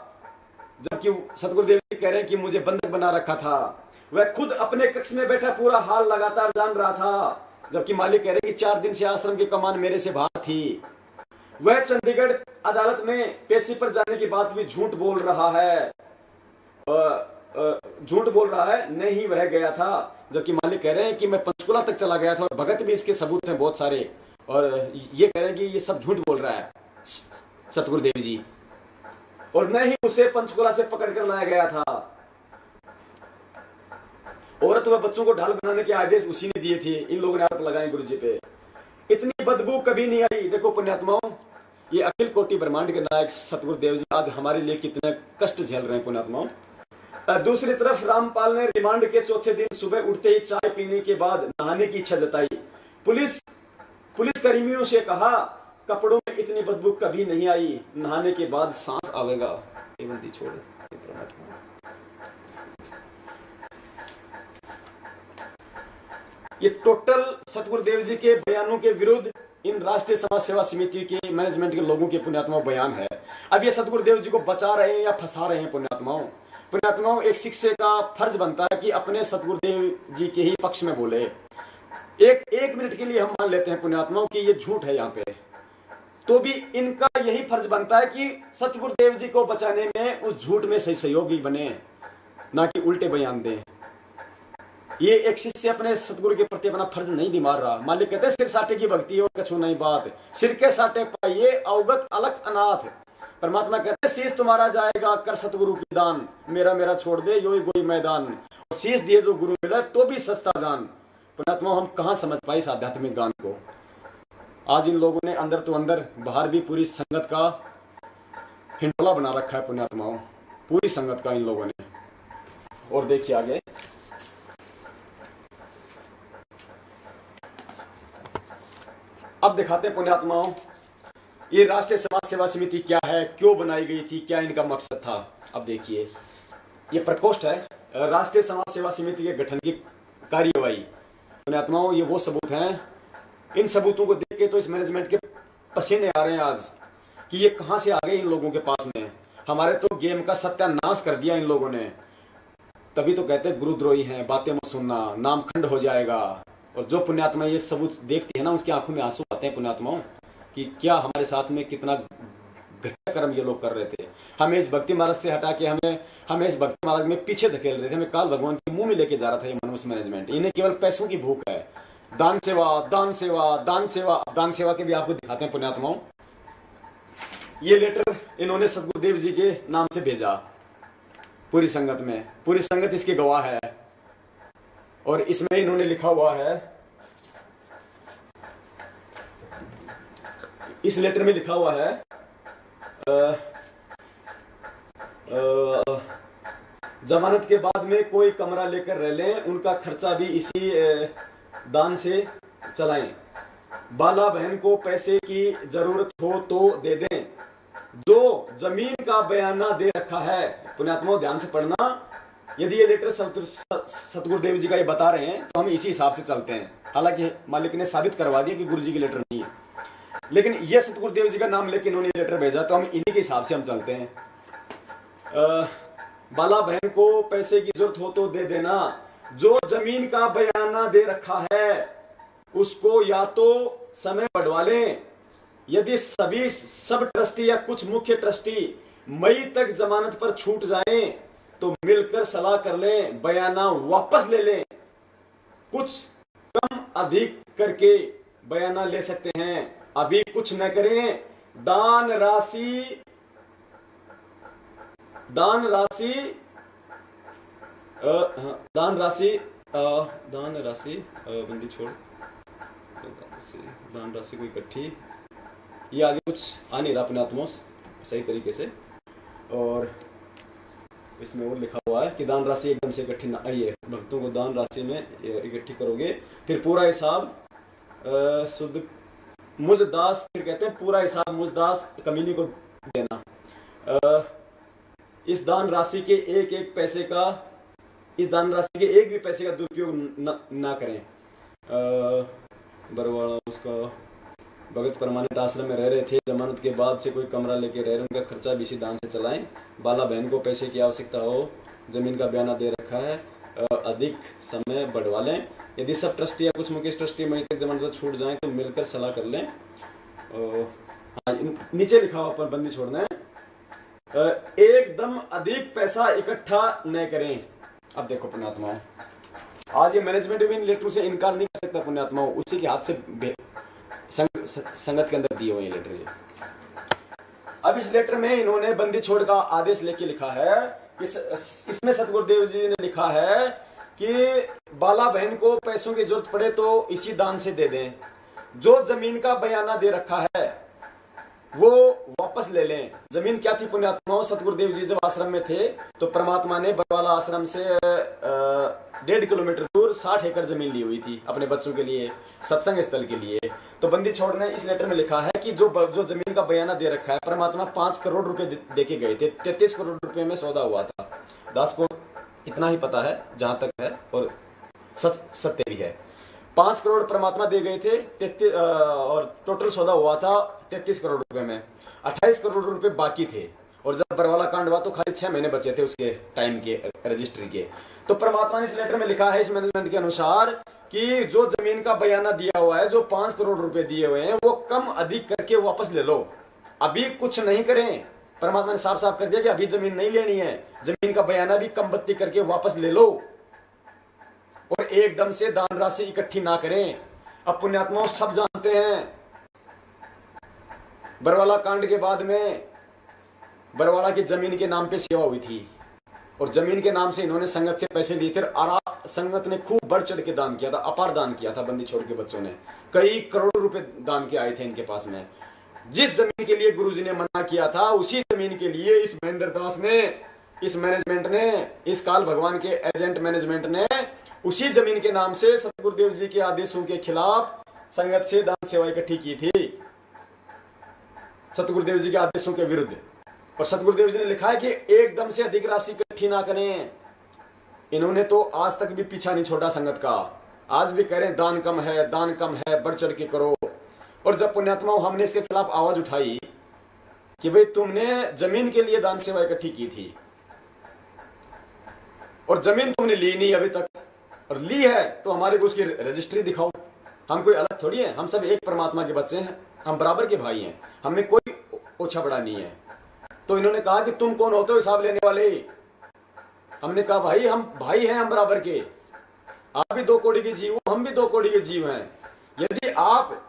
Speaker 1: जबकि सतगुरुदेव जी कह रहे हैं कि मुझे बंधक बना रखा था। वह खुद अपने कक्ष में बैठा पूरा हाल लगातार जान रहा था, जबकि मालिक कह रहे हैं कि 4 दिन से आश्रम की कमान मेरे से बाहर थी। वह चंडीगढ़ अदालत में पेशी पर जाने की बात भी झूठ बोल रहा है, झूठ बोल रहा है, नहीं वह गया था। जबकि मालिक कह रहे हैं कि मैं पंचकुला तक चला गया था और भगत भी इसके सबूत हैं बहुत सारे, और ये कह रहे हैं कि ये सब झूठ बोल रहा है सतगुरुदेव जी, और न ही उसे पंचकुला से पकड़ कर लाया गया था। औरत व बच्चों को ढाल बनाने के आदेश उसी ने दिए थे। इन लोगों ने आरोप लगाए गुरु जी पे। इतनी बदबू कभी नहीं आई। देखो पुण्यात्माओं, ये अखिल कोटि ब्रह्मांड के नायक सतगुरुदेव जी आज हमारे लिए कितने कष्ट झेल रहे हैं पुण्यात्माओं। दूसरी तरफ रामपाल ने रिमांड के चौथे दिन सुबह उठते ही चाय पीने के बाद नहाने की इच्छा जताई। पुलिस कर्मियों से कहा, कपड़ों में इतनी बदबू कभी नहीं आई, नहाने के बाद सांस आवेगा। छोड़ ये टोटल सतगुरुदेव जी के बयानों के विरुद्ध इन राष्ट्रीय समाज सेवा समिति के मैनेजमेंट के लोगों के पुण्यात्माओं बयान है। अब ये सतगुरुदेव जी को बचा रहे हैं या फंसा रहे हैं पुण्यात्माओं। पुण्यात्माओं, एक शिक्षक का फर्ज बनता है कि अपने सतगुरुदेव जी के ही पक्ष में बोले। एक मिनट के लिए हम मान लेते हैं पुण्यात्माओं कि ये झूठ है यहाँ पे, तो भी इनका यही फर्ज बनता है कि सतगुरुदेव जी को बचाने में उस झूठ में सही सहयोगी बने, ना कि उल्टे बयान दें। ये एक शिष्य अपने सतगुरु के प्रति अपना फर्ज नहीं निभा रहा। मालिक कहते हैं सिर साटे की भक्ति और कछु नहीं बात, सिर के साटे पाइए अवगत अलग अनाथ। परमात्मा कहते हैं शीश तुम्हारा जाएगा कर सतगुरु की दान, मेरा मेरा छोड़ दे यो गोई मैदान। और शीश दिए जो गुरु मिला तो भी सस्ता जान। परमात्मा, हम कहाँ समझ पाए इस आध्यात्मिक गान को। आज इन लोगों ने अंदर तो अंदर बाहर भी पूरी संगत का हिंडोला बना रखा है पुण्यात्माओं, पूरी संगत का इन लोगों ने। और देखिए आगे, अब दिखाते हैं पुण्यात्माओं ये राष्ट्रीय समाज सेवा समिति क्या है, क्यों बनाई गई थी, क्या इनका मकसद था। अब देखिए, ये प्रकोष्ठ है राष्ट्रीय समाज सेवा समिति के गठन की कार्यवाही। पुण्यात्माओं, ये वो सबूत हैं, इन सबूतों को देख के तो इस मैनेजमेंट के पसीने आ रहे हैं आज कि ये कहां से आ गए इन लोगों के पास में। हमारे तो गेम का सत्यानाश कर दिया इन लोगों ने। तभी तो कहते हैं गुरुद्रोही हैं, बातें मत सुनना, नाम खंड हो जाएगा। और जो पुण्यात्मा ये सबूत देखती है ना, उसकी आंखों में आंसू आते हैं पुण्यात्माओं कि क्या हमारे साथ में कितना घटिया कर्म ये लोग कर रहे थे। हमें इस भक्ति मार्ग से हटा के हमें इस भक्ति मार्ग में पीछे धकेल रहे थे। हमें काल भगवान के मुंह में लेके जा रहा था ये मनोज मैनेजमेंट। इन्हें केवल पैसों की भूख है। दान सेवा, दान सेवा, दान सेवा। दान सेवा के भी आपको दिखाते हैं पुण्यात्माओं। ये लेटर इन्होंने सतगुरुदेव जी के नाम से भेजा पूरी संगत में, पूरी संगत इसकी गवाह है। और इसमें इन्होंने लिखा हुआ है, इस लेटर में लिखा हुआ है जमानत के बाद में कोई कमरा लेकर रह लें, उनका खर्चा भी इसी दान से चलाएं। बाला बहन को पैसे की जरूरत हो तो दे दें। जो जमीन का बयाना दे रखा है, पुण्यात्माओं ध्यान से पढ़ना, यदि ये लेटर सतगुरुदेव जी का ये बता रहे हैं तो हम इसी हिसाब से चलते हैं। हालांकि मालिक ने साबित करवा दिया कि गुरु जी की लेटर नहीं है, लेकिन ये सतगुरुदेव जी का नाम लेके इन्होंने लेटर भेजा तो हम इन्हीं के हिसाब से हम चलते हैं। बाला बहन को पैसे की जरूरत हो तो दे देना। जो जमीन का बयाना दे रखा है उसको या तो समय बढ़वा लें, यदि सब ट्रस्टी या कुछ मुख्य ट्रस्टी मई तक जमानत पर छूट जाएं तो मिलकर सलाह कर लें, बयाना वापस ले लें। कुछ कम अधिक करके बयाना ले सकते हैं, अभी कुछ न करें। दान राशि बंदी छोड़, दान राशि को इकट्ठी, ये आगे कुछ आ नहीं रहा पुण्यात्माओं सही तरीके से। और इसमें और लिखा हुआ है कि दान राशि एकदम से इकट्ठी ना आइए, भक्तों को दान राशि में इकट्ठी करोगे, फिर पूरा हिसाब शुद्ध मुझ दास, फिर कहते हैं पूरा हिसाब मुझ दास कमीनी को देना। इस दान राशि के एक पैसे का, इस दान राशि के एक भी पैसे का दुरुपयोग ना करें। बरवाड़ा उसका भगत परमानेंट आश्रम में रह रहे थे, जमानत के बाद से कोई कमरा लेके रह रहे, उनका खर्चा भी इसी दान से चलाएं। बाला बहन को पैसे की आवश्यकता हो, जमीन का बयाना दे रखा है, अधिक समय बढ़वा लें। यदि सब ट्रस्टी या कुछ मुकेश ट्रस्टी मई तक जमानत छूट जाए तो मिलकर सलाह कर लें। हाँ, नीचे लिखा हुआ पर बंदी छोड़ना है, एकदम अधिक पैसा इकट्ठा न करें। अब देखो पुण्यात्माओं, आज ये मैनेजमेंट भी इन लेटरों से इनकार नहीं कर सकता पुण्यात्माओं, उसी के हाथ से संगत के अंदर दिए हुए हैं लेटर ये। अब इस लेटर में इन्होंने बंदी छोड़ का आदेश लेके लिखा है, इसमें सतगुरुदेव जी ने लिखा है कि बाला बहन को पैसों की जरूरत पड़े तो इसी दान से दे दें, जो जमीन का बयाना दे रखा है वो वापस ले लें। जमीन क्या थी पुण्यात्माओं, सतगुरुदेव जी जब आश्रम में थे तो परमात्मा ने बरवाला आश्रम से 1.5 किलोमीटर दूर 60 एकड़ जमीन ली हुई थी अपने बच्चों के लिए, सत्संग स्थल के लिए। तो बंदी छोड़ ने इस लेटर में लिखा है कि जो जमीन का बयाना दे रखा है, परमात्मा 5 करोड़ रुपए दे के गए थे, 33 करोड़ रुपए में सौदा हुआ था। दास को इतना ही पता है जहां तक है, और सत्य भी है। 5 करोड़ परमात्मा दे गए थे, और टोटल सौदा हुआ था 33 करोड़ रुपए में, 28 करोड़ रुपए बाकी थे। और जब बरवाला कांड हुआ तो खाली 6 महीने बचे थे उसके टाइम के रजिस्ट्री के। तो परमात्मा ने इस लेटर में लिखा है इस मैनेजमेंट के अनुसार कि जो जमीन का बयाना दिया हुआ है, जो 5 करोड़ रुपए दिए हुए हैं, वो कम अधिक करके वापस ले लो, अभी कुछ नहीं करें। परमात्मा ने साफ साफ कर दिया कि अभी जमीन नहीं लेनी है, जमीन का बयाना भी कम बत्ती करके वापस ले लो, और एकदम से दान राशि इकट्ठी ना करें। अब पुण्यात्माओं सब जानते हैं बरवाला कांड के बाद में बरवाला की जमीन के नाम पे सेवा हुई थी, और जमीन के नाम से इन्होंने संगत से पैसे लिए थे। संगत ने खूब बढ़ चढ़ के दान किया था, अपार दान किया था। बंदी छोड़ के बच्चों ने कई करोड़ रुपए दान के आए थे इनके पास में। जिस जमीन के लिए गुरुजी ने मना किया था, उसी जमीन के लिए इस महेंद्र दास ने, इस मैनेजमेंट ने, इस काल भगवान के एजेंट मैनेजमेंट ने उसी जमीन के नाम से सतगुरुदेव जी के आदेशों के खिलाफ संगत से दान सेवा इकट्ठी की थी, सतगुरुदेव जी के आदेशों के विरुद्ध। और सतगुरुदेव जी ने लिखा है कि एकदम से अधिक राशि इकट्ठी ना करें। इन्होंने तो आज तक भी पीछा नहीं छोड़ा संगत का, आज भी कह रहे हैं दान कम है, दान कम है, बढ़ चढ़ के करो। और जब पुण्यात्माओं हमने इसके खिलाफ आवाज उठाई कि भाई तुमने जमीन के लिए दान सेवा इकट्ठी की थी और जमीन तुमने ली नहीं अभी तक, और ली है तो हमारे को उसकी रजिस्ट्री दिखाओ। हम कोई अलग थोड़ी है, हम सब एक परमात्मा के बच्चे हैं, हम बराबर के भाई हैं, हमें कोई ओछा बड़ा नहीं है। तो इन्होंने कहा कि तुम कौन होते हो हिसाब लेने वाले। हमने कहा भाई हम भाई हैं, हम बराबर के, आप भी 2 कौड़ी के जीव हो, हम भी 2 कौड़ी के जीव हैं। यदि आप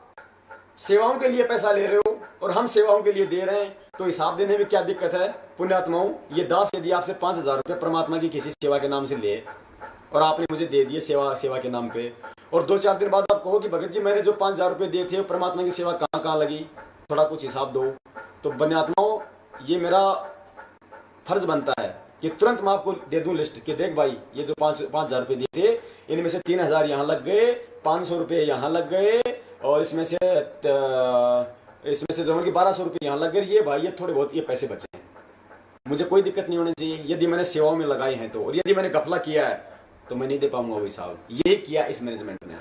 Speaker 1: सेवाओं के लिए पैसा ले रहे हो और हम सेवाओं के लिए दे रहे हैं तो हिसाब देने में क्या दिक्कत है पुण्यात्माओं। ये दास यदि आपसे 5,000 रुपये परमात्मा की किसी सेवा के नाम से ले और आपने मुझे दे दिए सेवा के नाम पे, और 2-4 दिन बाद आप कहो कि भगत जी मैंने जो 5,000 रुपये दिए थे परमात्मा की सेवा कहाँ कहाँ लगी, थोड़ा कुछ हिसाब दो, तो पुण्यात्माओं ये मेरा फर्ज बनता है कि तुरंत मैं आपको दे दूं लिस्ट कि देख भाई ये जो 5,000 रुपये दिए थे, इनमें से 3,000 यहाँ लग गए, 500 रुपये यहाँ लग गए, और इसमें से जो कि 1,200 रुपये यहाँ लग गए। ये भाई ये थोड़े बहुत ये पैसे बचे हैं, मुझे कोई दिक्कत नहीं होनी चाहिए यदि मैंने सेवाओं में लगाए हैं तो, और यदि मैंने घपला किया है तो मैं नहीं दे पाऊंगा वो हिसाब। ये किया इस मैनेजमेंट ने।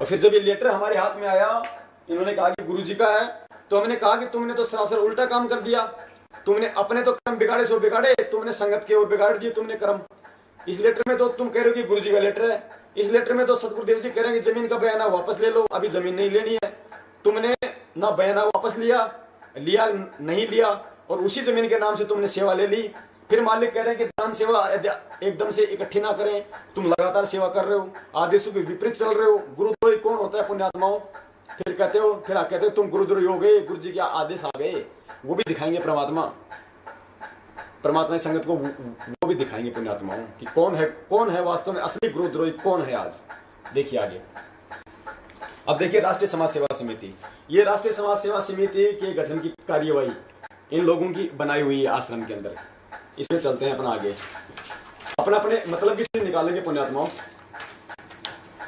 Speaker 1: और फिर जब ये लेटर हमारे हाथ में आया, इन्होंने कहा कि गुरुजी का है, तो हमने कहा कि तुमने तो सरासर उल्टा काम कर दिया, तुमने अपने तो कर्म बिगाड़े सो बिगाड़े, तुमने संगत के और बिगाड़ दिए तुमने कर्म। इस लेटर में तो तुम कह रहे हो कि गुरुजी का लेटर है, इस लेटर में तो सतगुरुदेव जी कह रहे हैं कि जमीन का बयाना वापस ले लो, अभी जमीन नहीं लेनी है। तुमने ना बयाना वापस लिया नहीं लिया, और उसी जमीन के नाम से तुमने सेवा ले ली। फिर मालिक कह रहे हैं कि दान सेवा एकदम से इकट्ठी ना करें, तुम लगातार सेवा कर रहे हो, आदेशों के विपरीत चल रहे हो। गुरुद्रोही कौन होता है पुण्यात्माओं? फिर कहते हो तुम गुरुद्रोही हो गए, गुरु जी के आदेश आ गए, वो भी दिखाएंगे परमात्मा संगत को, वो भी दिखाएंगे पुण्यात्माओं कि कौन है वास्तव में असली गुरुद्रोही कौन है। आज देखिए आगे। अब देखिए राष्ट्रीय समाज सेवा समिति, ये राष्ट्रीय समाज सेवा समिति के गठन की कार्यवाही इन लोगों की बनाई हुई है आश्रम के अंदर। इसमें चलते हैं अपना आगे, अपने मतलब की चीज निकालेंगे पुण्यात्माओं।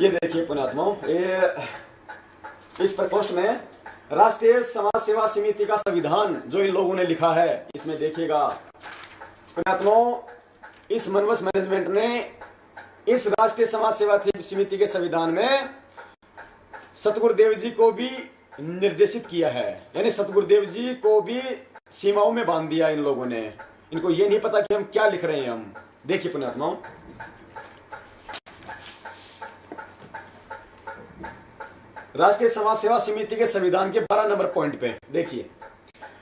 Speaker 1: ये देखिए पुण्यात्माओं, ये इस प्रकोष्ठ में राष्ट्रीय समाज सेवा समिति का संविधान जो इन लोगों ने लिखा है, इसमें देखिएगा पुण्यात्माओं, इस मनवस मैनेजमेंट ने इस राष्ट्रीय समाज सेवा समिति के संविधान में सतगुरुदेव जी को भी निर्देशित किया है, यानी सतगुरुदेव जी को भी सीमाओं में बांध दिया इन लोगों ने। इनको ये नहीं पता कि हम क्या लिख रहे हैं। हम देखिए राष्ट्रीय समाज सेवा समिति के संविधान के 12 नंबर पॉइंट पे देखिए,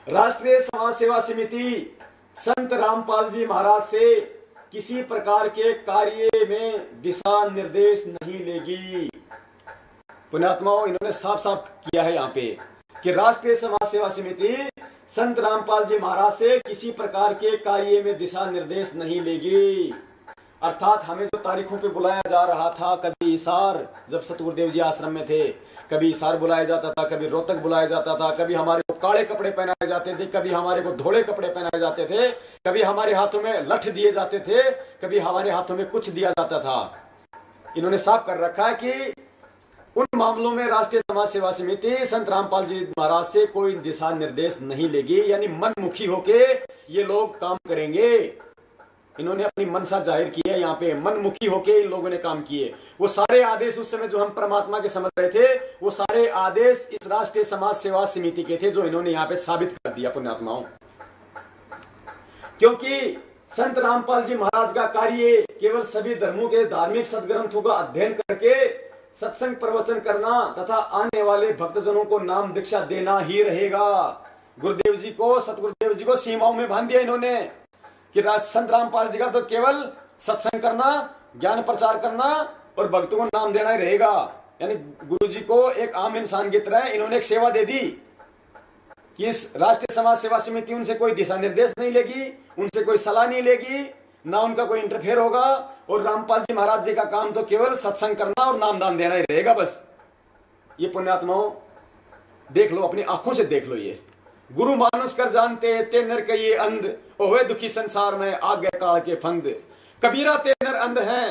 Speaker 1: राष्ट्रीय समाज सेवा समिति संत रामपाल जी महाराज से किसी प्रकार के कार्य में दिशा निर्देश नहीं लेगी। पुण्यात्माओं, इन्होंने साफ साफ किया है यहाँ पे कि राष्ट्रीय समाज सेवा समिति संत रामपाल जी महाराज से किसी प्रकार के कार्य में दिशा निर्देश नहीं लेगी। अर्थात हमें जो तारीखों पे बुलाया जा रहा था, कभी हिसार जब सतगुरुदेव जी आश्रम में थे, कभी हिसार बुलाया जाता था, कभी रोहतक बुलाया जाता था, कभी हमारे को काले कपड़े पहनाए जाते थे, कभी हमारे को धोले कपड़े पहनाए जाते थे, कभी हमारे हाथों में लठ दिए जाते थे, कभी हमारे हाथों में कुछ दिया जाता था। इन्होंने साफ कर रखा है कि उन मामलों में राष्ट्रीय समाज सेवा समिति संत रामपाल जी महाराज से कोई दिशा निर्देश नहीं लेगी, यानी मनमुखी होके ये लोग काम करेंगे। इन्होंने अपनी मनसा जाहिर की है, यहाँ पे मनमुखी होके इन लोगों ने काम किए। वो सारे आदेश उस समय जो हम परमात्मा के समझ रहे थे, वो सारे आदेश इस राष्ट्रीय समाज सेवा समिति के थे, जो इन्होंने यहाँ पे साबित कर दिया पुण्यात्माओं। क्योंकि संत रामपाल जी महाराज का कार्य केवल सभी धर्मों के धार्मिक सदग्रंथों का अध्ययन करके सत्संग प्रवचन करना तथा आने वाले भक्तजनों को नाम दीक्षा देना ही रहेगा। गुरुदेव जी को, सतगुरुदेव जी को सीमाओं में बांध दिया इन्होंने कि संत रामपाल जी का तो केवल सत्संग करना, ज्ञान प्रचार करना और भक्तों को नाम देना ही रहेगा। यानी गुरु जी को एक आम इंसान की तरह इन्होंने एक सेवा दे दी कि इस राष्ट्रीय समाज सेवा समिति उनसे कोई दिशा निर्देश नहीं लेगी, उनसे कोई सलाह नहीं लेगी, ना उनका कोई इंटरफेयर होगा, और रामपाल जी महाराज जी का काम तो केवल सत्संग करना और नाम दान देना ही रहेगा बस। ये पुण्यात्माओं देख लो, अपनी आंखों से देख लो। ये गुरु मानुष कर जानते ते नर के ये अंध, ओहे दुखी संसार में आगे काल के फंद, कबीरा ते नर अंध हैं।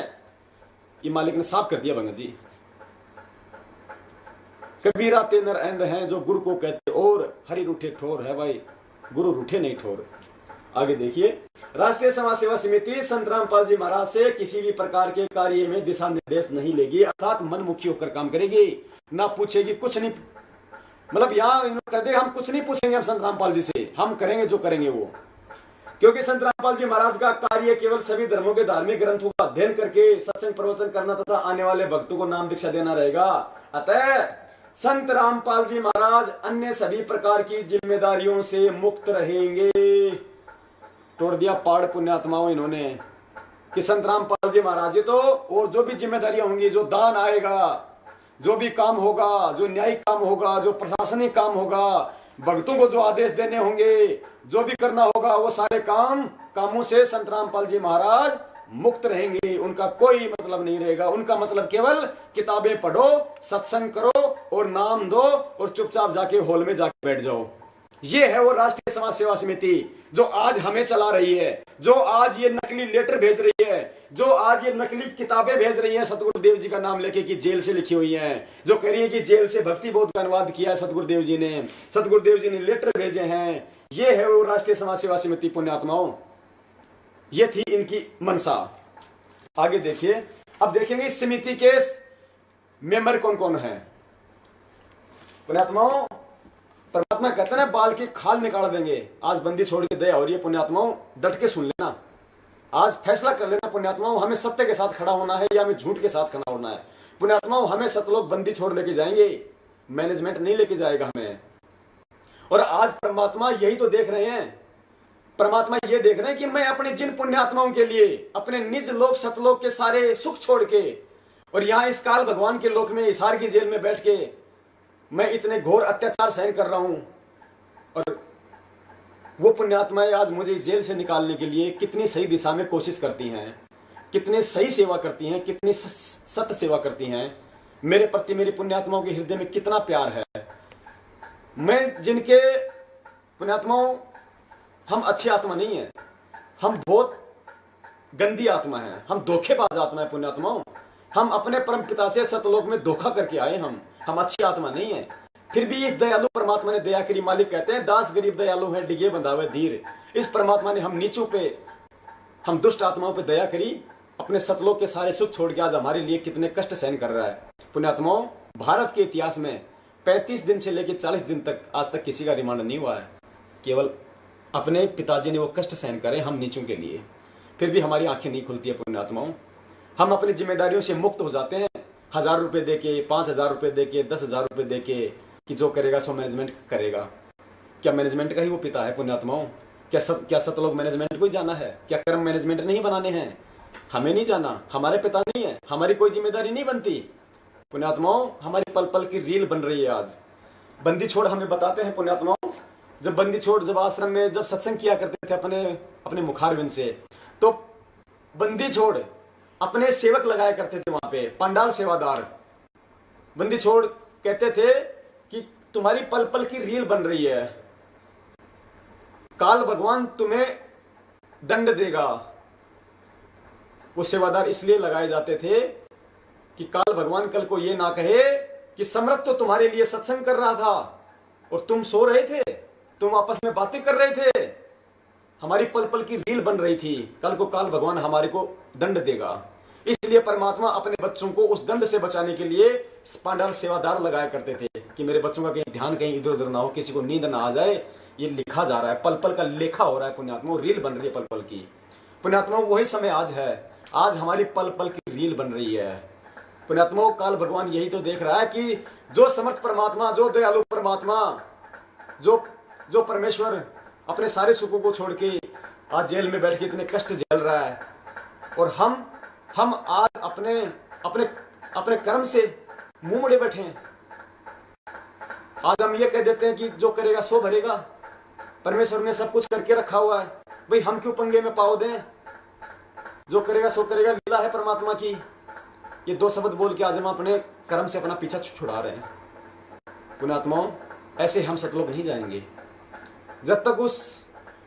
Speaker 1: ये मालिक ने साफ कर दिया भगत जी, कबीरा ते नर अंध हैं जो गुरु को कहते, और हरि रूठे ठोर है भाई, गुरु रूठे नहीं ठोर। आगे देखिए, राष्ट्रीय समाज सेवा समिति संत रामपाल जी महाराज से किसी भी प्रकार के कार्य में दिशा निर्देश नहीं लेगी, अर्थात मनमुखी होकर काम करेगी, ना पूछेगी कुछ नहीं। मतलब यहाँ कर दे, हम कुछ नहीं पूछेंगे हम संत रामपाल जी से, हम करेंगे जो करेंगे वो। क्योंकि संत रामपाल जी महाराज का कार्य केवल सभी धर्मों के धार्मिक ग्रंथों का अध्ययन करके सत्संग प्रवचन करना तथा आने वाले भक्तों को नाम दीक्षा देना रहेगा। अतः संत रामपाल जी महाराज अन्य सभी प्रकार की जिम्मेदारियों से मुक्त रहेंगे। तोड़ दिया पाड़ पुण्यात्माओं इन्होंने कि संत रामपाल जी महाराज जी तो, और जो भी जिम्मेदारियां होंगी, जो दान आएगा, जो भी काम होगा, जो न्यायिक काम होगा, जो प्रशासनिक काम होगा, भक्तों को जो आदेश देने होंगे, जो भी करना होगा, वो सारे कामों से संत रामपाल जी महाराज मुक्त रहेंगे। उनका कोई मतलब नहीं रहेगा। उनका मतलब केवल किताबें पढ़ो, सत्संग करो और नाम दो और चुपचाप जाके हॉल में जाके बैठ जाओ। ये है वो राष्ट्रीय समाज सेवा समिति जो आज हमें चला रही है, जो आज ये नकली लेटर भेज रही है, जो आज ये नकली किताबें भेज रही है सतगुरुदेव जी का नाम लेके कि जेल से लिखी हुई हैं, जो कह रही है कि जेल से भक्ति बोध का अनुवाद किया है सतगुरुदेव जी ने, सतगुरुदेव जी ने लेटर भेजे हैं। ये है वो राष्ट्रीय समाज सेवा समिति पुण्यात्माओं। ये थी इनकी मनसा। आगे देखिए, अब देखेंगे इस समिति के मेंबर कौन कौन है पुण्यात्माओं। परमात्मा कहते हैं ना, बाल की खाल निकाल देंगे। आज बंदी छोड़ के दया हो रही है पुण्यात्माओं, डट के सुन लेना। आज फैसला कर लेना पुण्यात्माओं, हमें सत्य के साथ खड़ा होना है या हमें झूठ के साथ खड़ा होना है। पुण्यात्माओं, हमें सतलोक बंदी छोड़ लेके जाएंगे, मैनेजमेंट नहीं लेके जाएगा हमें। और आज परमात्मा यही तो देख रहे हैं, परमात्मा ये देख रहे हैं कि मैं अपने जिन पुण्यात्माओं के लिए अपने निज लोक सतलोक के सारे सुख छोड़ के और यहाँ इस काल भगवान के लोक में हिसार की जेल में बैठ के मैं इतने घोर अत्याचार सहन कर रहा हूं, और वो पुण्यात्माएं आज मुझे इस जेल से निकालने के लिए कितनी सही दिशा में कोशिश करती हैं, कितनी सही सेवा करती हैं, कितनी सत्य सेवा करती हैं। मेरे प्रति मेरी पुण्यात्माओं के हृदय में कितना प्यार है। मैं जिनके पुण्यात्माओं, हम अच्छी आत्मा नहीं है, हम बहुत गंदी आत्मा है, हम धोखेबाज आत्मा है पुण्यात्माओं। हम अपने परम पिता से सतलोक में धोखा करके आए, हम अच्छी आत्मा नहीं है। फिर भी इस दयालु परमात्मा ने दया करी। मालिक कहते हैं दास गरीब दयालु है, डिगे बंधावे धीर। इस परमात्मा ने हम नीचों पे, हम दुष्ट आत्माओं पे दया करी, अपने सतलोक के सारे सुख छोड़ के आज हमारे लिए कितने कष्ट सहन कर रहा है। पुण्यात्माओं, भारत के इतिहास में 35 दिन से लेकर 40 दिन तक आज तक किसी का रिमांड नहीं हुआ है। केवल अपने पिताजी ने वो कष्ट सहन करे हम नीचों के लिए, फिर भी हमारी आंखें नहीं खुलती है पुण्यात्माओं। हम अपनी जिम्मेदारियों से मुक्त हो जाते हैं, 1000 रुपये दे के, 5000 रुपये दे के, 10,000 रुपये दे के कि जो करेगा सो मैनेजमेंट करेगा। क्या मैनेजमेंट का ही वो पिता है पुण्यात्माओं? क्या सतलोक मैनेजमेंट को ही जाना है? क्या कर्म मैनेजमेंट नहीं बनाने हैं? हमें नहीं जाना, हमारे पिता नहीं है, हमारी कोई जिम्मेदारी नहीं बनती पुण्यात्माओं। हमारी पल पल की रील बन रही है आज। बंदी छोड़ हमें बताते हैं पुण्यात्माओं, जब बंदी छोड़ जब आश्रम में जब सत्संग किया करते थे अपने मुखारविंद से, तो बंदी छोड़ अपने सेवक लगाया करते थे वहां पे, पंडाल सेवादार। बंदी छोड़ कहते थे कि तुम्हारी पल पल की रील बन रही है, काल भगवान तुम्हें दंड देगा। वो सेवादार इसलिए लगाए जाते थे कि काल भगवान कल को ये ना कहे कि सम्राट तो तुम्हारे लिए सत्संग कर रहा था और तुम सो रहे थे, तुम आपस में बातें कर रहे थे, हमारी पल पल की रील बन रही थी, कल को काल भगवान हमारे को दंड देगा। इसलिए परमात्मा अपने बच्चों को उस दंड से बचाने के लिए पांडाल सेवादार लगाया करते थे कि मेरे बच्चों का कहीं ध्यान कहीं इधर उधर ना हो, किसी को नींद ना आ जाए। ये लिखा जा रहा है, पल पल का लेखा हो रहा है पुण्यात्मा, रील बन रही है पल पल की। पुण्यात्मा वही समय आज है, आज हमारी पल पल की रील बन रही है पुण्यात्मा। काल भगवान यही तो देख रहा है कि जो समर्थ परमात्मा, जो दयालु परमात्मा, जो परमेश्वर अपने सारे सुखों को छोड़ के आज जेल में बैठ के इतने कष्ट झेल रहा है, और हम आज अपने कर्म से मुंह मुड़े बैठे हैं। आज हम ये कह देते हैं कि जो करेगा सो भरेगा, परमेश्वर ने सब कुछ करके रखा हुआ है, भाई हम क्यों पंगे में पाव दें, जो करेगा सो करेगा, लीला है परमात्मा की। ये दो शब्द बोल के आज हम अपने कर्म से अपना पीछा छुड़ा रहे हैं पुण्यात्माओं। ऐसे हम सतलोक नहीं जाएंगे जब तक उस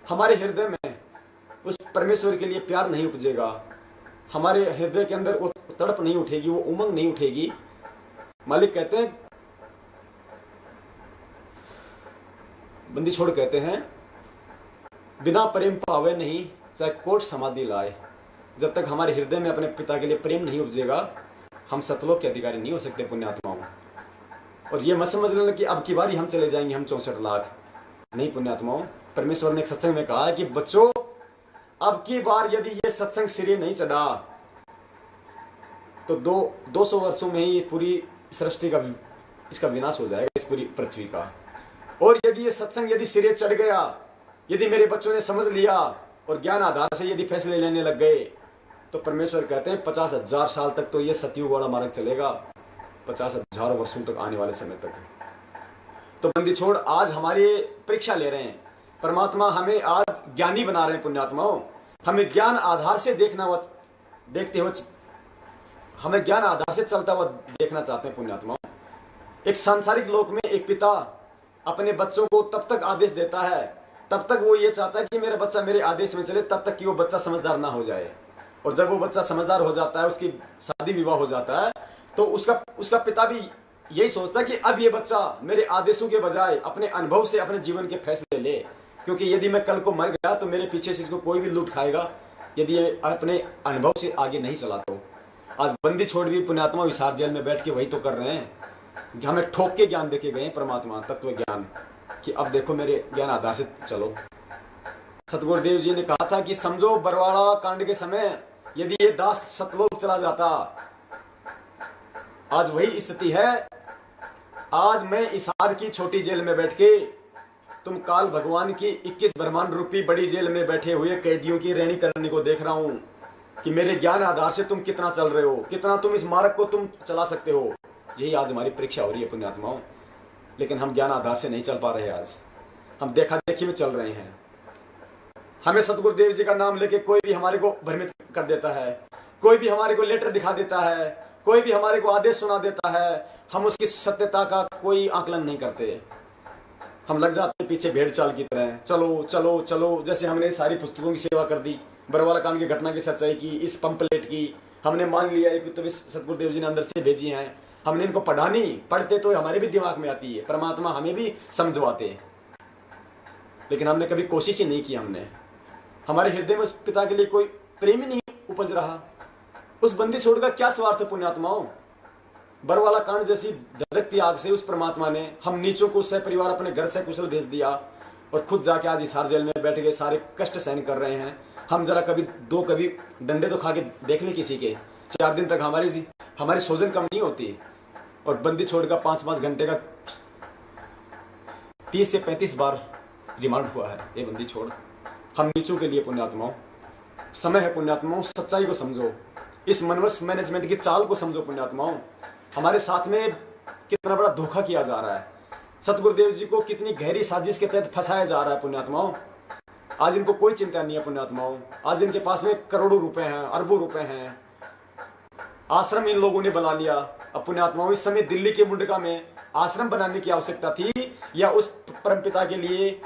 Speaker 1: हमारे हृदय में उस परमेश्वर के लिए प्यार नहीं उपजेगा, हमारे हृदय के अंदर वो तड़प नहीं उठेगी, वो उमंग नहीं उठेगी। मालिक कहते हैं, बंदी छोड़ कहते हैं, बिना प्रेम पावे नहीं चाहे कोट समाधि लाए। जब तक हमारे हृदय में अपने पिता के लिए प्रेम नहीं उपजेगा, हम सतलोक के अधिकारी नहीं हो सकते पुण्यात्माओं। और ये मत समझ लेना कि अब की बारी हम चले जाएंगे हम 64 लाख, नहीं पुण्यात्माओं। परमेश्वर ने एक सत्संग में कहा है कि बच्चों, अब की बार यदि ये सत्संग सिरे नहीं चढ़ा तो 200 वर्षों में ही पूरी सृष्टि का इसका विनाश हो जाएगा, इस पूरी पृथ्वी का। और यदि ये सत्संग यदि सिरे चढ़ गया, यदि मेरे बच्चों ने समझ लिया और ज्ञान आधार से यदि फैसले लेने लग गए, तो परमेश्वर कहते हैं 50,000 साल तक तो ये सतयुग वाला मार्ग चलेगा, 50,000 वर्षों तक आने वाले समय तक। तो बंदी छोड़ आज हमारी परीक्षा ले रहे हैं, परमात्मा हमें आज ज्ञानी बना रहे हैं पुण्यात्माओं। हमें ज्ञान आधार से देखते हुए, हमें ज्ञान आधार से चलता हुआ देखना चाहते हैं पुण्यात्माओं। एक सांसारिक लोक में एक पिता अपने बच्चों को तब तक आदेश देता है, तब तक वो ये चाहता है कि मेरा बच्चा मेरे आदेश में चले, तब तक कि वो बच्चा समझदार ना हो जाए। और जब वो बच्चा समझदार हो जाता है, उसकी शादी विवाह हो जाता है, तो उसका पिता भी यही सोचता है कि अब ये बच्चा मेरे आदेशों के बजाय अपने अनुभव से अपने जीवन के फैसले ले, क्योंकि यदि मैं कल को मर गया तो मेरे पीछे से इसको कोई भी लूट खाएगा यदि ये अपने अनुभव से आगे नहीं चला। तो आज बंदी छोड़ भी पुण्यात्मा विसार जेल में बैठ के वही तो कर रहे हैं, हमें ठोक के ज्ञान देके गए परमात्मा तत्व ज्ञान कि अब देखो मेरे ज्ञान आधार से चलो। सतगुरुदेव जी ने कहा था कि समझो बरवाड़ा कांड के समय यदि ये दास सतलोक चला जाता, आज वही स्थिति है। आज मैं इसार की छोटी जेल में बैठ के तुम काल भगवान की 21 ब्रह्मांड रूपी बड़ी जेल में बैठे हुए कैदियों की रैनी करने को देख रहा हूं कि मेरे ज्ञान आधार से तुम कितना चल रहे हो, कितना तुम इस मार्ग को तुम चला सकते हो। यही आज हमारी परीक्षा हो रही है पुण्यात्माओं। लेकिन हम ज्ञान आधार से नहीं चल पा रहे, आज हम देखा देखी में चल रहे हैं। हमें सतगुरुदेव जी का नाम लेके कोई भी हमारे को भ्रमित कर देता है, कोई भी हमारे को लेटर दिखा देता है, कोई भी हमारे को आदेश सुना देता है, हम उसकी सत्यता का कोई आकलन नहीं करते। हम लग जाते पीछे भेड़ चाल की तरह, चलो चलो चलो। जैसे हमने सारी पुस्तकों की सेवा कर दी, बरवाला कांड की घटना की सच्चाई की, इस पंपलेट की हमने मान लिया कि तो सतगुरुदेव जी ने अंदर से भेजी हैं, हमने इनको पढ़ा नहीं, पढ़ते तो हमारे भी दिमाग में आती है, परमात्मा हमें भी समझवाते, लेकिन हमने कभी कोशिश ही नहीं की। हमने हमारे हृदय में उस पिता के लिए कोई प्रेम ही नहीं उपज रहा। उस बंदी छोड़ का क्या स्वार्थ है पुण्यात्माओं। बरवाला कांड जैसी धधकती आग से उस परमात्मा ने हम नीचों को सपरिवार अपने घर से कुशल भेज दिया और खुद जाके आज हिसार जेल में बैठ के सारे कष्ट सहन कर रहे हैं। हम जरा कभी डंडे तो खा के देख लें किसी के, 4 दिन तक हमारी सोजन कम नहीं होती। और बंदी छोड़ का 5-5 घंटे का 30 से 35 बार रिमांड हुआ है ये बंदी छोड़। हम नीचों के लिए पुण्यात्माओं, समय है पुण्यात्माओं, सच्चाई को समझो, इस मनवस मैनेजमेंट की चाल को समझो पुण्यात्माओं। हमारे साथ में कितना बड़ा धोखा किया जा रहा है, सतगुरुदेव जी को कितनी गहरी साजिश के तहत फंसाया जा रहा है पुण्यात्माओं। आज इनको कोई चिंता नहीं है पुण्यात्माओं, आज इनके पास में करोड़ों रुपए हैं, अरबों रुपए हैं, आश्रम इन लोगों ने बना लिया। अब पुण्यात्माओं, इस समय दिल्ली के मुंडका में आश्रम बनाने की आवश्यकता थी या उस परमपिता के लिए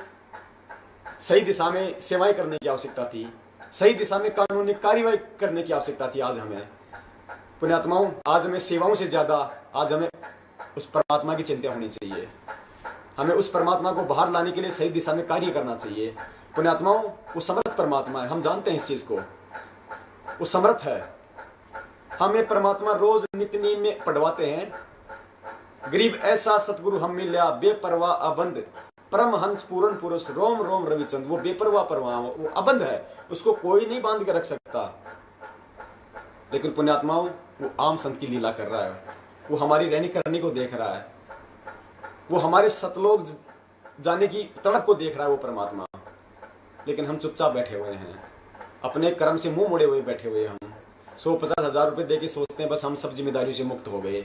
Speaker 1: सही दिशा में सेवाएं करने की आवश्यकता थी, सही दिशा में कानूनी कार्रवाई करने की आवश्यकता थी। आज हमें पुण्यात्माओं, आज हमें सेवाओं से ज्यादा आज हमें उस परमात्मा की चिंता होनी चाहिए। हमें उस परमात्मा को बाहर लाने के लिए सही दिशा में कार्य करना चाहिए पुण्यात्माओं। वो समर्थ परमात्मा है, हम जानते हैं इस चीज को, वो समर्थ है। हमें परमात्मा रोज नित्य नींद में पढ़वाते हैं, गरीब ऐसा सतगुरु हम मिल्या बेपरवाह अबंध, परमहंस पूर्ण पुरुष रोम रोम रविचंद। वो बेपरवाह परवाह, वो अबंध है, उसको कोई नहीं बांध के रख सकता। लेकिन पुण्यात्माओं, वो आम संत की लीला कर रहा है, वो हमारी रहनी करनी को देख रहा है, वो हमारे सतलोक जाने की तड़प को देख रहा है वो परमात्मा। लेकिन हम चुपचाप बैठे हुए हैं, अपने कर्म से मुंह मोड़े हुए बैठे हुए। हम 100-50 हजार रुपए देके सोचते हैं बस हम सब जिम्मेदारियों से मुक्त हो गए।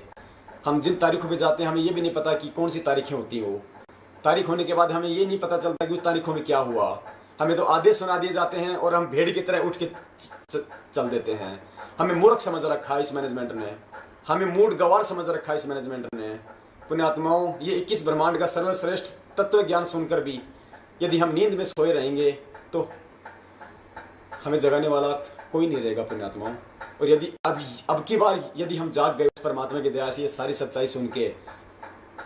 Speaker 1: हम जिन तारीखों पे जाते हैं हमें ये भी नहीं पता कि कौन सी तारीखें होती हो, तारीख होने के बाद हमें ये नहीं पता चलता कि उस तारीखों में क्या हुआ। हमें तो आदेश सुना दिए जाते हैं और हम भेड़ की तरह उठ के चल देते हैं। हमें मूर्ख समझ रखा है इस मैनेजमेंट ने, हमें मूड गवार समझ रखा है इस मैनेजमेंट ने। पुण्यात्माओं, ये 21 ब्रह्मांड का सर्वश्रेष्ठ तत्व ज्ञान सुनकर भी यदि हम नींद में सोए रहेंगे तो हमें जगाने वाला कोई नहीं रहेगा पुण्यात्माओं। और यदि अब की बार यदि हम जाग गए उस परमात्मा की दया से ये सारी सच्चाई सुन के,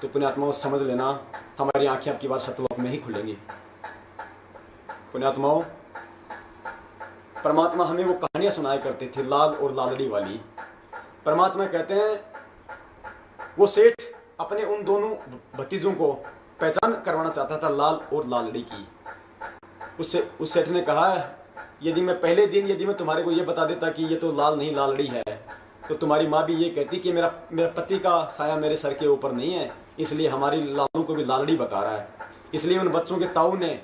Speaker 1: तो पुण्यात्माओं समझ लेना हमारी आंखें अब की बार सतलोक में ही खुलेंगी। पुण्यात्माओं, परमात्मा हमें वो कहानियां सुनाया करते थे लाल और लालड़ी वाली। परमात्मा कहते हैं वो सेठ अपने उन दोनों भतीजों को पहचान करवाना चाहता था लाल और लालड़ी की। उस सेठ ने कहा यदि मैं पहले दिन यदि मैं तुम्हारे को ये बता देता कि ये तो लाल नहीं लालड़ी है, तो तुम्हारी माँ भी ये कहती कि मेरा पति का साया मेरे सर के ऊपर नहीं है, इसलिए हमारी लालू को भी लालड़ी बता रहा है। इसलिए उन बच्चों के ताऊ ने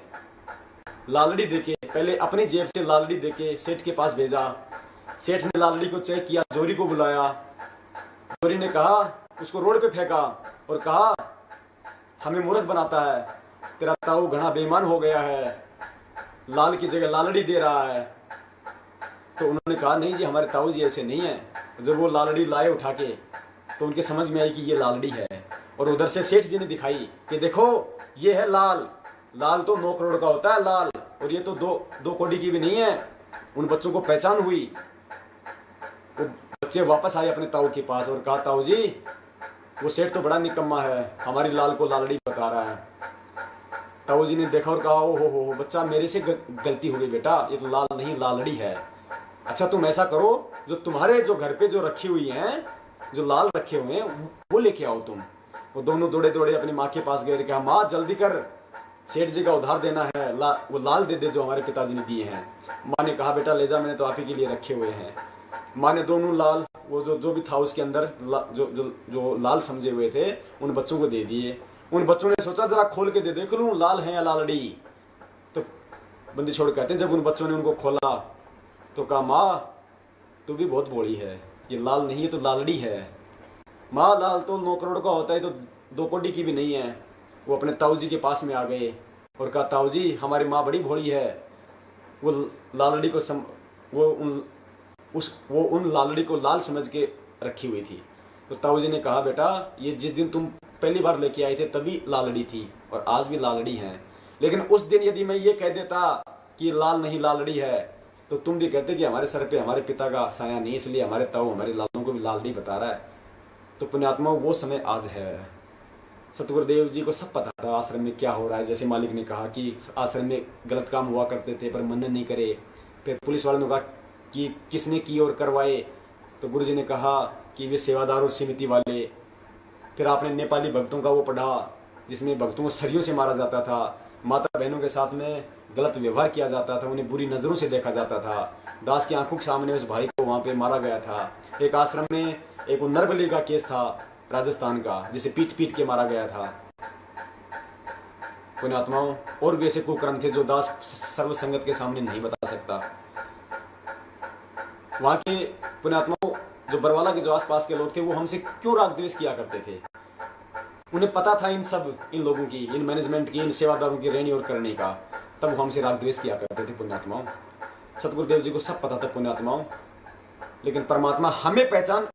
Speaker 1: लालड़ी देके, पहले अपनी जेब से लालड़ी देके सेठ के पास भेजा। सेठ ने लालड़ी को चेक किया, जोरी को बुलाया, जोरी ने कहा, उसको रोड पे फेंका और कहा हमें मूर्ख बनाता है, तेरा ताऊ घना बेईमान हो गया है, लाल की जगह लालड़ी दे रहा है। तो उन्होंने कहा नहीं जी, हमारे ताऊ जी ऐसे नहीं है। जब वो लालड़ी लाए उठा के तो उनके समझ में आई कि ये लालड़ी है। और उधर से सेठ जी ने दिखाई कि देखो ये है लाल, लाल तो 9 करोड़ का होता है लाल, और ये तो 2 कौड़ी की भी नहीं है। उन बच्चों को पहचान हुई, वो बच्चे वापस आए अपने ताऊ के पास और कहा ताऊ जी वो सेठ तो बड़ा निकम्मा है, हमारी लाल को लालड़ी बता रहा है। ताऊ जी ने देखा और कहा ओ हो बच्चा मेरे से गलती हो गई बेटा, ये तो लाल नहीं लालड़ी है। अच्छा तुम ऐसा करो, जो तुम्हारे जो घर पे जो रखी हुई हैं, जो लाल रखे हुए हैं वो लेके आओ तुम। वो दोनों दौड़े दौड़े अपनी माँ के पास गए, कहा माँ जल्दी कर, सेठ जी का उधार देना है, वो लाल दे दे जो हमारे पिताजी ने दिए हैं। माँ ने कहा बेटा ले जा, मैंने तो आप ही के लिए रखे हुए हैं। माँ ने दोनों लाल, वो जो भी था उसके अंदर जो लाल समझे हुए थे उन बच्चों को दे दिए। उन बच्चों ने सोचा जरा खोल के देख लूं लाल है या लालड़ी। तो बंदी छोड़ कहते जब उन बच्चों ने उनको खोला तो कहा माँ तू भी बहुत बोली है, ये लाल नहीं है तो लालड़ी है। माँ लाल तो 9 करोड़ का होता है, तो 2 कौड़ी की भी नहीं है। वो अपने ताऊ जी के पास में आ गए और कहा ताऊ जी हमारी माँ बड़ी भोली है, वो लालड़ी को वो उन लालड़ी को लाल समझ के रखी हुई थी। तो ताऊ जी ने कहा बेटा ये जिस दिन तुम पहली बार लेके आए थे तभी लालड़ी थी और आज भी लालड़ी है, लेकिन उस दिन यदि मैं ये कह देता कि लाल नहीं लालड़ी है तो तुम भी कहते कि हमारे सर पे हमारे पिता का साया नहीं, इसलिए हमारे ताऊ हमारे लालों को भी लालड़ी बता रहा है। तो पुण्यात्मा वो समय आज है। सतगुरुदेव जी को सब पता था आश्रम में क्या हो रहा है। जैसे मालिक ने कहा कि आश्रम में गलत काम हुआ करते थे पर मनन नहीं करे। फिर पुलिस वालों ने कहा कि किसने की और करवाए, तो गुरुजी ने कहा कि वे सेवादार और समिति वाले। फिर आपने नेपाली भक्तों का वो पढ़ा जिसमें भक्तों को सरियों से मारा जाता था, माता बहनों के साथ में गलत व्यवहार किया जाता था, उन्हें बुरी नजरों से देखा जाता था। दास की आंखों के सामने उस भाई को वहाँ पे मारा गया था। एक आश्रम में एक वो नरबली का केस था राजस्थान का, जिसे पीट पीट के मारा गया था। पुण्यात्माओं, और भी ऐसे कुकर्म थे जो दास सर्व संगत के सामने नहीं बता सकता। वहां के पुण्यात्माओं, जो बरवाला के जो आसपास के लोग थे, वो हमसे क्यों राग द्वेष किया करते थे। उन्हें पता था इन लोगों की, इन मैनेजमेंट की, इन सेवादारों की रहनी और करने का, तब वो हमसे राग द्वेष किया करते थे। पुण्यात्माओं, सतगुरुदेव जी को सब पता था पुण्यात्माओं, लेकिन परमात्मा हमें पहचान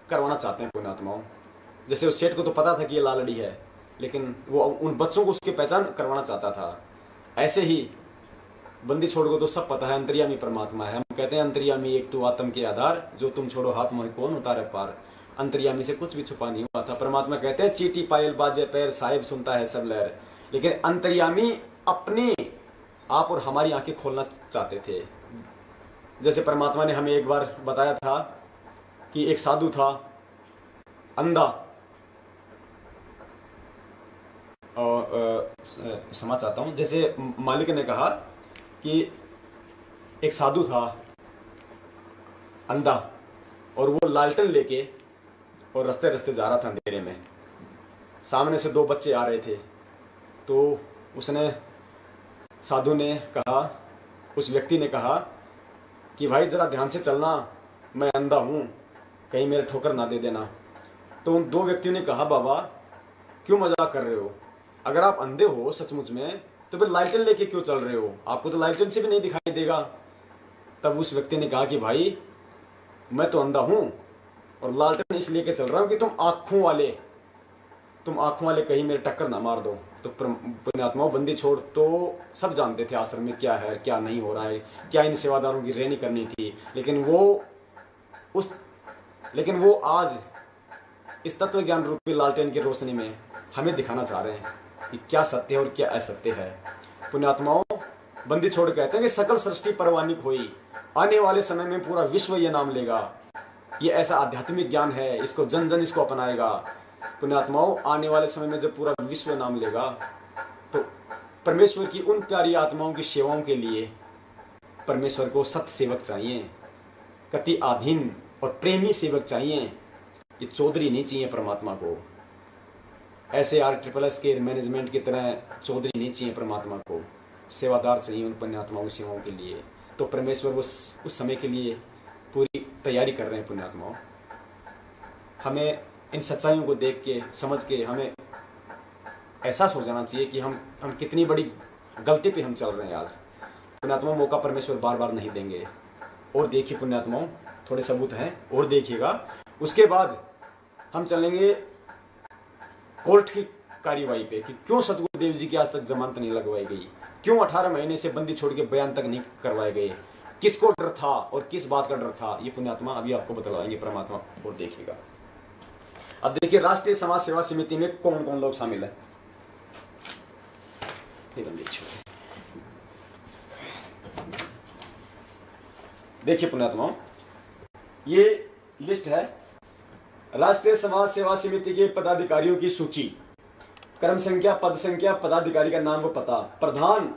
Speaker 1: करवाना चाहते हैं पुण्यात्माओं। जैसे उस सेठ को तो पता था कि ये लालड़ी है, लेकिन वो उन बच्चों को उसकी पहचान करवाना चाहता था। ऐसे ही बंदी छोड़ को तो सब पता है, अंतर्यामी परमात्मा है। हम कहते हैं अंतर्यामी एक तू आत्म के आधार, जो तुम छोड़ो हाथ मोह कौन उतारे पार। अंतर्यामी से कुछ भी छुपा नहीं हुआ था। परमात्मा कहते हैं चीटी पायल बाजे पैर, साहिब सुनता है सब लहर। लेकिन अंतर्यामी अपने आप और हमारी आंखें खोलना चाहते थे। जैसे परमात्मा ने हमें एक बार बताया था कि एक साधु था, अंधा, और क्षमा चाहता हूं, जैसे मालिक ने कहा कि एक साधु था अंधा, और वो लालटेन लेके और रास्ते रास्ते जा रहा था अंधेरे में। सामने से दो बच्चे आ रहे थे, तो उसने, साधु ने कहा, उस व्यक्ति ने कहा कि भाई जरा ध्यान से चलना, मैं अंधा हूं, कहीं मेरे ठोकर ना दे देना। तो उन दो व्यक्तियों ने कहा बाबा क्यों मजाक कर रहे हो, अगर आप अंधे हो सचमुच में तो फिर लालटेन लेके क्यों चल रहे हो, आपको तो लालटेन से भी नहीं दिखाई देगा। तब उस व्यक्ति ने कहा कि भाई मैं तो अंधा हूं और लालटेन इसलिए के चल रहा हूं कि तुम आंखों वाले कहीं मेरे टक्कर ना मार दो। तो पुण्यात्माओं, बंदी छोड़ तो सब जानते थे आश्रम में क्या है क्या नहीं हो रहा है, क्या इन सेवादारों की रहनी करनी थी, लेकिन वो आज इस तत्व ज्ञान रूपी लालटेन की रोशनी में हमें दिखाना चाह रहे हैं कि क्या सत्य है और क्या असत्य है। पुण्यात्माओं, बंदी छोड़ कहते हैं कि सकल सृष्टि परवानिक हुई, आने वाले समय में पूरा विश्व ये नाम लेगा। ये ऐसा आध्यात्मिक ज्ञान है, इसको जन जन इसको अपनाएगा। पुण्यात्माओं, आने वाले समय में जब पूरा विश्व नाम लेगा तो परमेश्वर की उन प्यारी आत्माओं की सेवाओं के लिए परमेश्वर को सत्य सेवक चाहिए, कति आधीन और प्रेमी सेवक चाहिए। ये चौधरी नहीं चाहिए परमात्मा को, ऐसे RSSS के मैनेजमेंट की तरह चौधरी नहीं चाहिए परमात्मा को, सेवादार चाहिए उन पुण्यात्माओं सेवाओं के लिए। तो परमेश्वर उस समय के लिए पूरी तैयारी कर रहे हैं पुण्यात्माओं। हमें इन सच्चाइयों को देख के समझ के हमें एहसास हो जाना चाहिए कि हम कितनी बड़ी गलती पे हम चल रहे हैं आज। पुण्यात्माओं, मौका परमेश्वर बार बार नहीं देंगे। और देखिए पुण्यात्माओं, थोड़े सबूत हैं और देखिएगा। उसके बाद हम चलेंगे कोर्ट की कार्यवाही पे कि क्यों सतगुरुदेव जी की आज तक जमानत नहीं लगवाई गई, क्यों 18 महीने से बंदी छोड़ के बयान तक नहीं करवाए गए, किसको डर था और किस बात का डर था, ये पुण्यात्मा अभी आपको बतलाएंगे परमात्मा। और देखिएगा, अब देखिए राष्ट्रीय समाज सेवा समिति में कौन कौन लोग शामिल है। देखिए पुण्यात्माओं, ये लिस्ट है राष्ट्रीय समाज सेवा समिति के पदाधिकारियों की सूची, क्रम संख्या, पद संख्या, पदाधिकारी का नाम व पता। प्रधान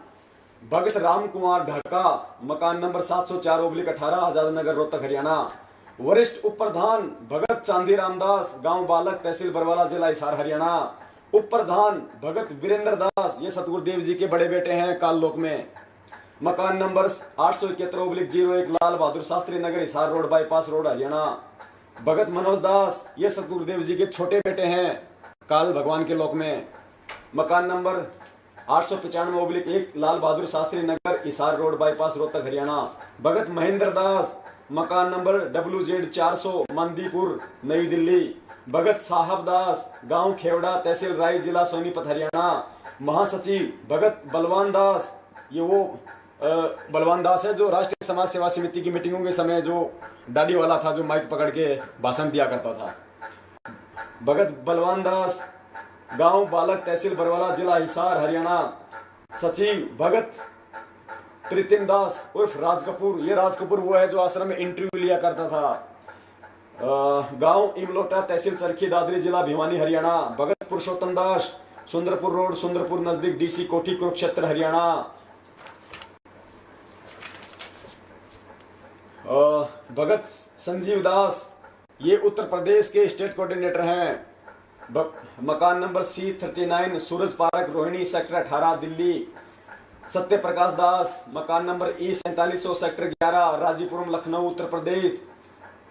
Speaker 1: भगत राम कुमार ढाका, मकान नंबर 704/18, आजाद नगर, रोहतक, हरियाणा। वरिष्ठ उप प्रधान भगत चांदी रामदास, गांव बालक, तहसील बरवाला, जिला हिसार, हरियाणा। उप प्रधान भगत वीरेंद्र दास, ये सतगुरुदेव जी के बड़े बेटे हैं काल लोक में। मकान number 871/01, Lal Bahadur Shastri Nagar, Hisar road, bypass road, Haryana. Bhagat Manoj Das, ये सतगुरुदेव जी के छोटे बेटे हैं काल भगवान के लोक में। मकान नंबर 895/1, लाल बहादुर शास्त्री नगर, हिसार रोड, बाईपास, रोहतक, हरियाणा। भगत महेंद्र दास, मकान नंबर WZ 400, मंदीपुर, नई दिल्ली। भगत साहब दास, गांव खेवड़ा, तहसील राय, जिला सोनीपत, हरियाणा। महासचिव भगत बलवान दास, ये वो बलवान दास है जो राष्ट्रीय समाज सेवा समिति की मीटिंगों के समय जो दाढ़ी वाला था, जो माइक पकड़ के भाषण दिया करता था। भगत बलवान दास, गांव बालक, तहसील बरवाला, जिला हिसार, हरियाणा। सचिव भगत प्रीतिम दास उर्फ राज कपूर, ये राज कपूर वो है जो आश्रम में इंटरव्यू लिया करता था। गांव इमलोटा, तहसील चरखी दादरी, जिला भिवानी, हरियाणा। भगत पुरुषोत्तम दास, सुंदरपुर रोड, सुंदरपुर नजदीक, DC कोठी, कुरुक्षेत्र, हरियाणा। भगत संजीव दास, ये उत्तर प्रदेश के स्टेट कोऑर्डिनेटर हैं। मकान नंबर C39 सूरज पार्क रोहिणी सेक्टर 18 दिल्ली। सत्य प्रकाश दास मकान number E4700 sector 11 राजीपुरम Lucknow Uttar Pradesh.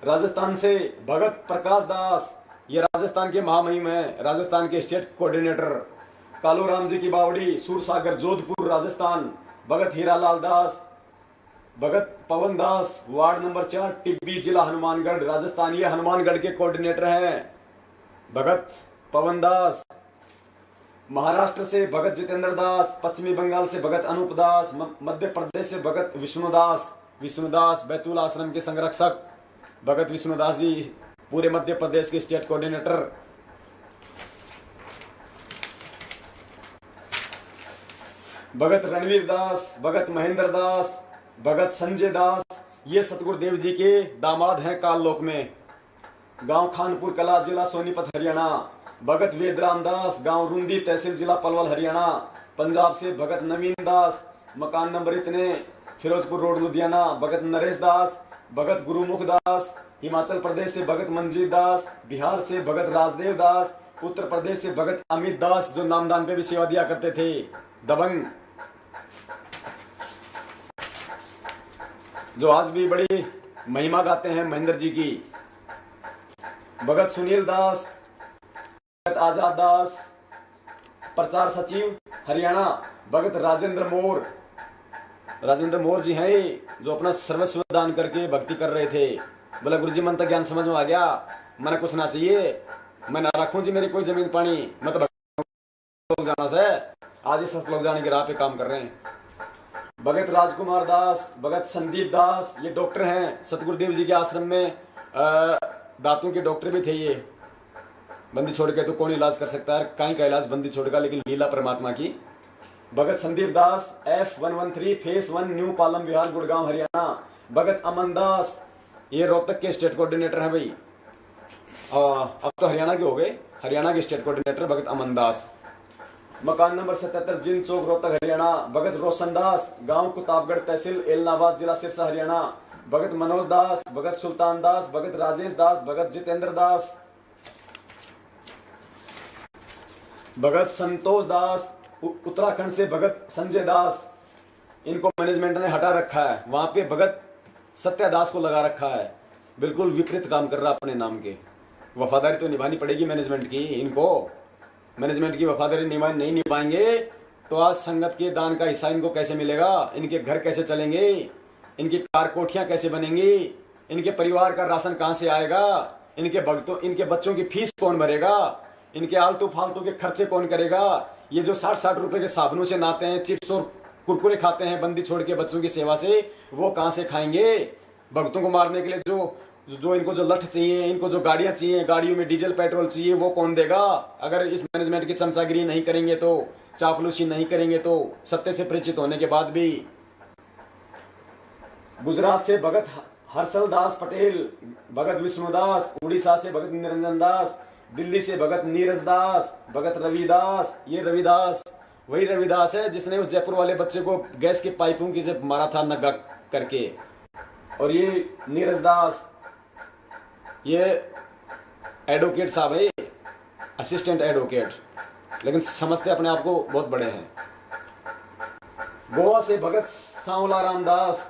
Speaker 1: Rajasthan से भगत प्रकाश दास, ये राजस्थान के महामहिम हैं, राजस्थान के स्टेट कोऑर्डिनेटर। कालू राम जी की बावड़ी सूरसागर जोधपुर राजस्थान। भगत हीरालाल दास, भगत पवन दास वार्ड नंबर 4 टिब्बी जिला हनुमानगढ़ राजस्थान, ये हनुमानगढ़ के कोऑर्डिनेटर हैं भगत पवन दास। महाराष्ट्र से भगत जितेंद्र दास, पश्चिमी बंगाल से भगत अनूप दास, मध्य प्रदेश से भगत विष्णुदास बैतूल आश्रम के संरक्षक भगत विष्णुदास जी, पूरे मध्य प्रदेश के स्टेट कोऑर्डिनेटर। भगत रणवीर दास, भगत महेंद्र दास, भगत संजय दास, ये सतगुरुदेव जी के दामाद हैं काललोक में। गांव खानपुर कला जिला सोनीपत हरियाणा। भगत वेदराम दास, गांव रुंदी तहसील जिला पलवल हरियाणा। पंजाब से भगत नवीन दास, मकान नंबर इतने फिरोजपुर रोड लुधियाना। भगत नरेश दास, भगत गुरुमुख दास। हिमाचल प्रदेश से भगत मंजीत दास, बिहार से भगत राजदेव दास, उत्तर प्रदेश से भगत अमित दास जो नामदान पे भी सेवा दिया करते थे, दबंग, जो आज भी बड़ी महिमा गाते हैं महेंद्र जी की। भगत सुनील दास, भगत आजाद दास, प्रचार सचिव हरियाणा। भगत राजेंद्र मोर जी हैं जो अपना सर्वस्व दान करके भक्ति कर रहे थे। बोला गुरुजी मन तक ज्ञान समझ में आ गया, मैंने कुछ ना चाहिए, मैं ना रखूं जी मेरी कोई जमीन पानी, मैं तो लोग जाना से आज इस लोग जाने की राह पे काम कर रहे हैं। भगत राजकुमार दास, भगत संदीप दास, ये डॉक्टर हैं सतगुरुदेव जी के आश्रम में, दांतों के डॉक्टर भी थे ये। बंदी छोड़ के तो कौन इलाज कर सकता है, कहीं का इलाज बंदी छोड़ेगा, लेकिन लीला परमात्मा की। भगत संदीप दास F113 फेस 1 न्यू पालम विहार गुड़गांव हरियाणा। भगत अमन दास, ये रोहतक के स्टेट कोऑर्डिनेटर हैं भाई, अब तो हरियाणा के हो गए, हरियाणा के स्टेट कोऑर्डिनेटर भगत अमन दास। मकान नंबर 77 जिन चौक रोहतक हरियाणा। भगत रोशन दास, गांव कुताबगढ़ तहसील एलनाबाद जिला सिरसा हरियाणा। भगत मनोज दास, भगत सुल्तान दास, भगत राजेश दास, भगत जितेंद्र दास, भगत संतोष दास। उत्तराखंड से भगत संजय दास, इनको मैनेजमेंट ने हटा रखा है, वहां पे भगत सत्या दास को लगा रखा है, बिल्कुल विपरीत काम कर रहा अपने नाम के। वफादारी तो निभानी पड़ेगी मैनेजमेंट की, इनको मैनेजमेंट की वफादारी नहीं निभाएंगे तो आज संगत के दान का हिस्सा इनको कैसे मिलेगा, इनके घर कैसे चलेंगे, इनकी कार कोठियां कैसे बनेंगी, इनके परिवार का राशन कहां से आएगा, इनके बच्चों की फीस कौन भरेगा, इनके आलतू फालतू के खर्चे कौन करेगा। ये जो 60-60 रुपए के साबुनों से नहाते हैं, चिप्स और कुरकुरे खाते हैं बंदी छोड़ के बच्चों की सेवा से, वो कहां से खाएंगे। भक्तों को मारने के लिए जो इनको जो लठ चाहिए, इनको जो गाड़ियां चाहिए, गाड़ियों में डीजल पेट्रोल चाहिए, वो कौन देगा। अगर इस मैनेजमेंट की चमचागिरी नहीं करेंगे तो, चापलूसी नहीं करेंगे तो, सत्य से परिचित होने के बाद भी। गुजरात से भगत हर्षल दास पटेल, भगत विष्णुदास। उड़ीसा से भगत निरंजन दास। दिल्ली से भगत नीरज दास, भगत रविदास। ये रविदास वही रविदास है जिसने उस जयपुर वाले बच्चे को गैस की पाइपों की जब मारा था नग्गा करके। और ये नीरज दास, ये एडवोकेट साहब है, असिस्टेंट एडवोकेट, लेकिन समझते अपने आप को बहुत बड़े हैं। गोवा से भगत सांवला रामदास।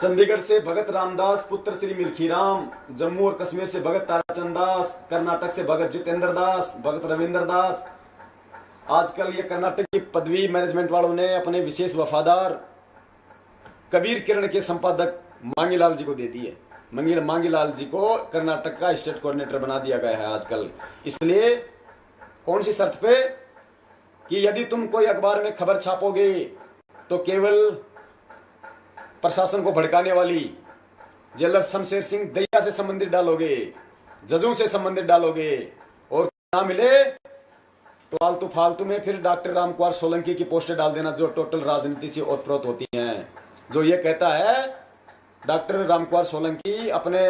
Speaker 1: चंडीगढ़ से भगत रामदास पुत्र श्री मिल्खीराम। जम्मू और कश्मीर से भगत ताराचंद दास। कर्नाटक से भगत जितेंद्र दास, भगत रविंद्र दास। आजकल ये कर्नाटक की पदवी मैनेजमेंट वालों ने अपने विशेष वफादार कबीर किरण के संपादक मांगीलाल जी को दे दी है। मांगीलाल जी को कर्नाटक का स्टेट कोऑर्डिनेटर बना दिया गया है आजकल। इसलिए कौन सी शर्त पे कि यदि तुम कोई अखबार में खबर छापोगे तो केवल प्रशासन को भड़काने वाली जेलर शमशेर सिंह दहिया से संबंधित डालोगे, जजों से संबंधित डालोगे, और ना मिले तो आलतू फालतू में फिर डॉक्टर रामकुमार सोलंकी की पोस्टर डाल देना, जो टोटल राजनीति से ओतप्रोत होती हैं। जो ये कहता है डॉक्टर रामकुमार सोलंकी अपने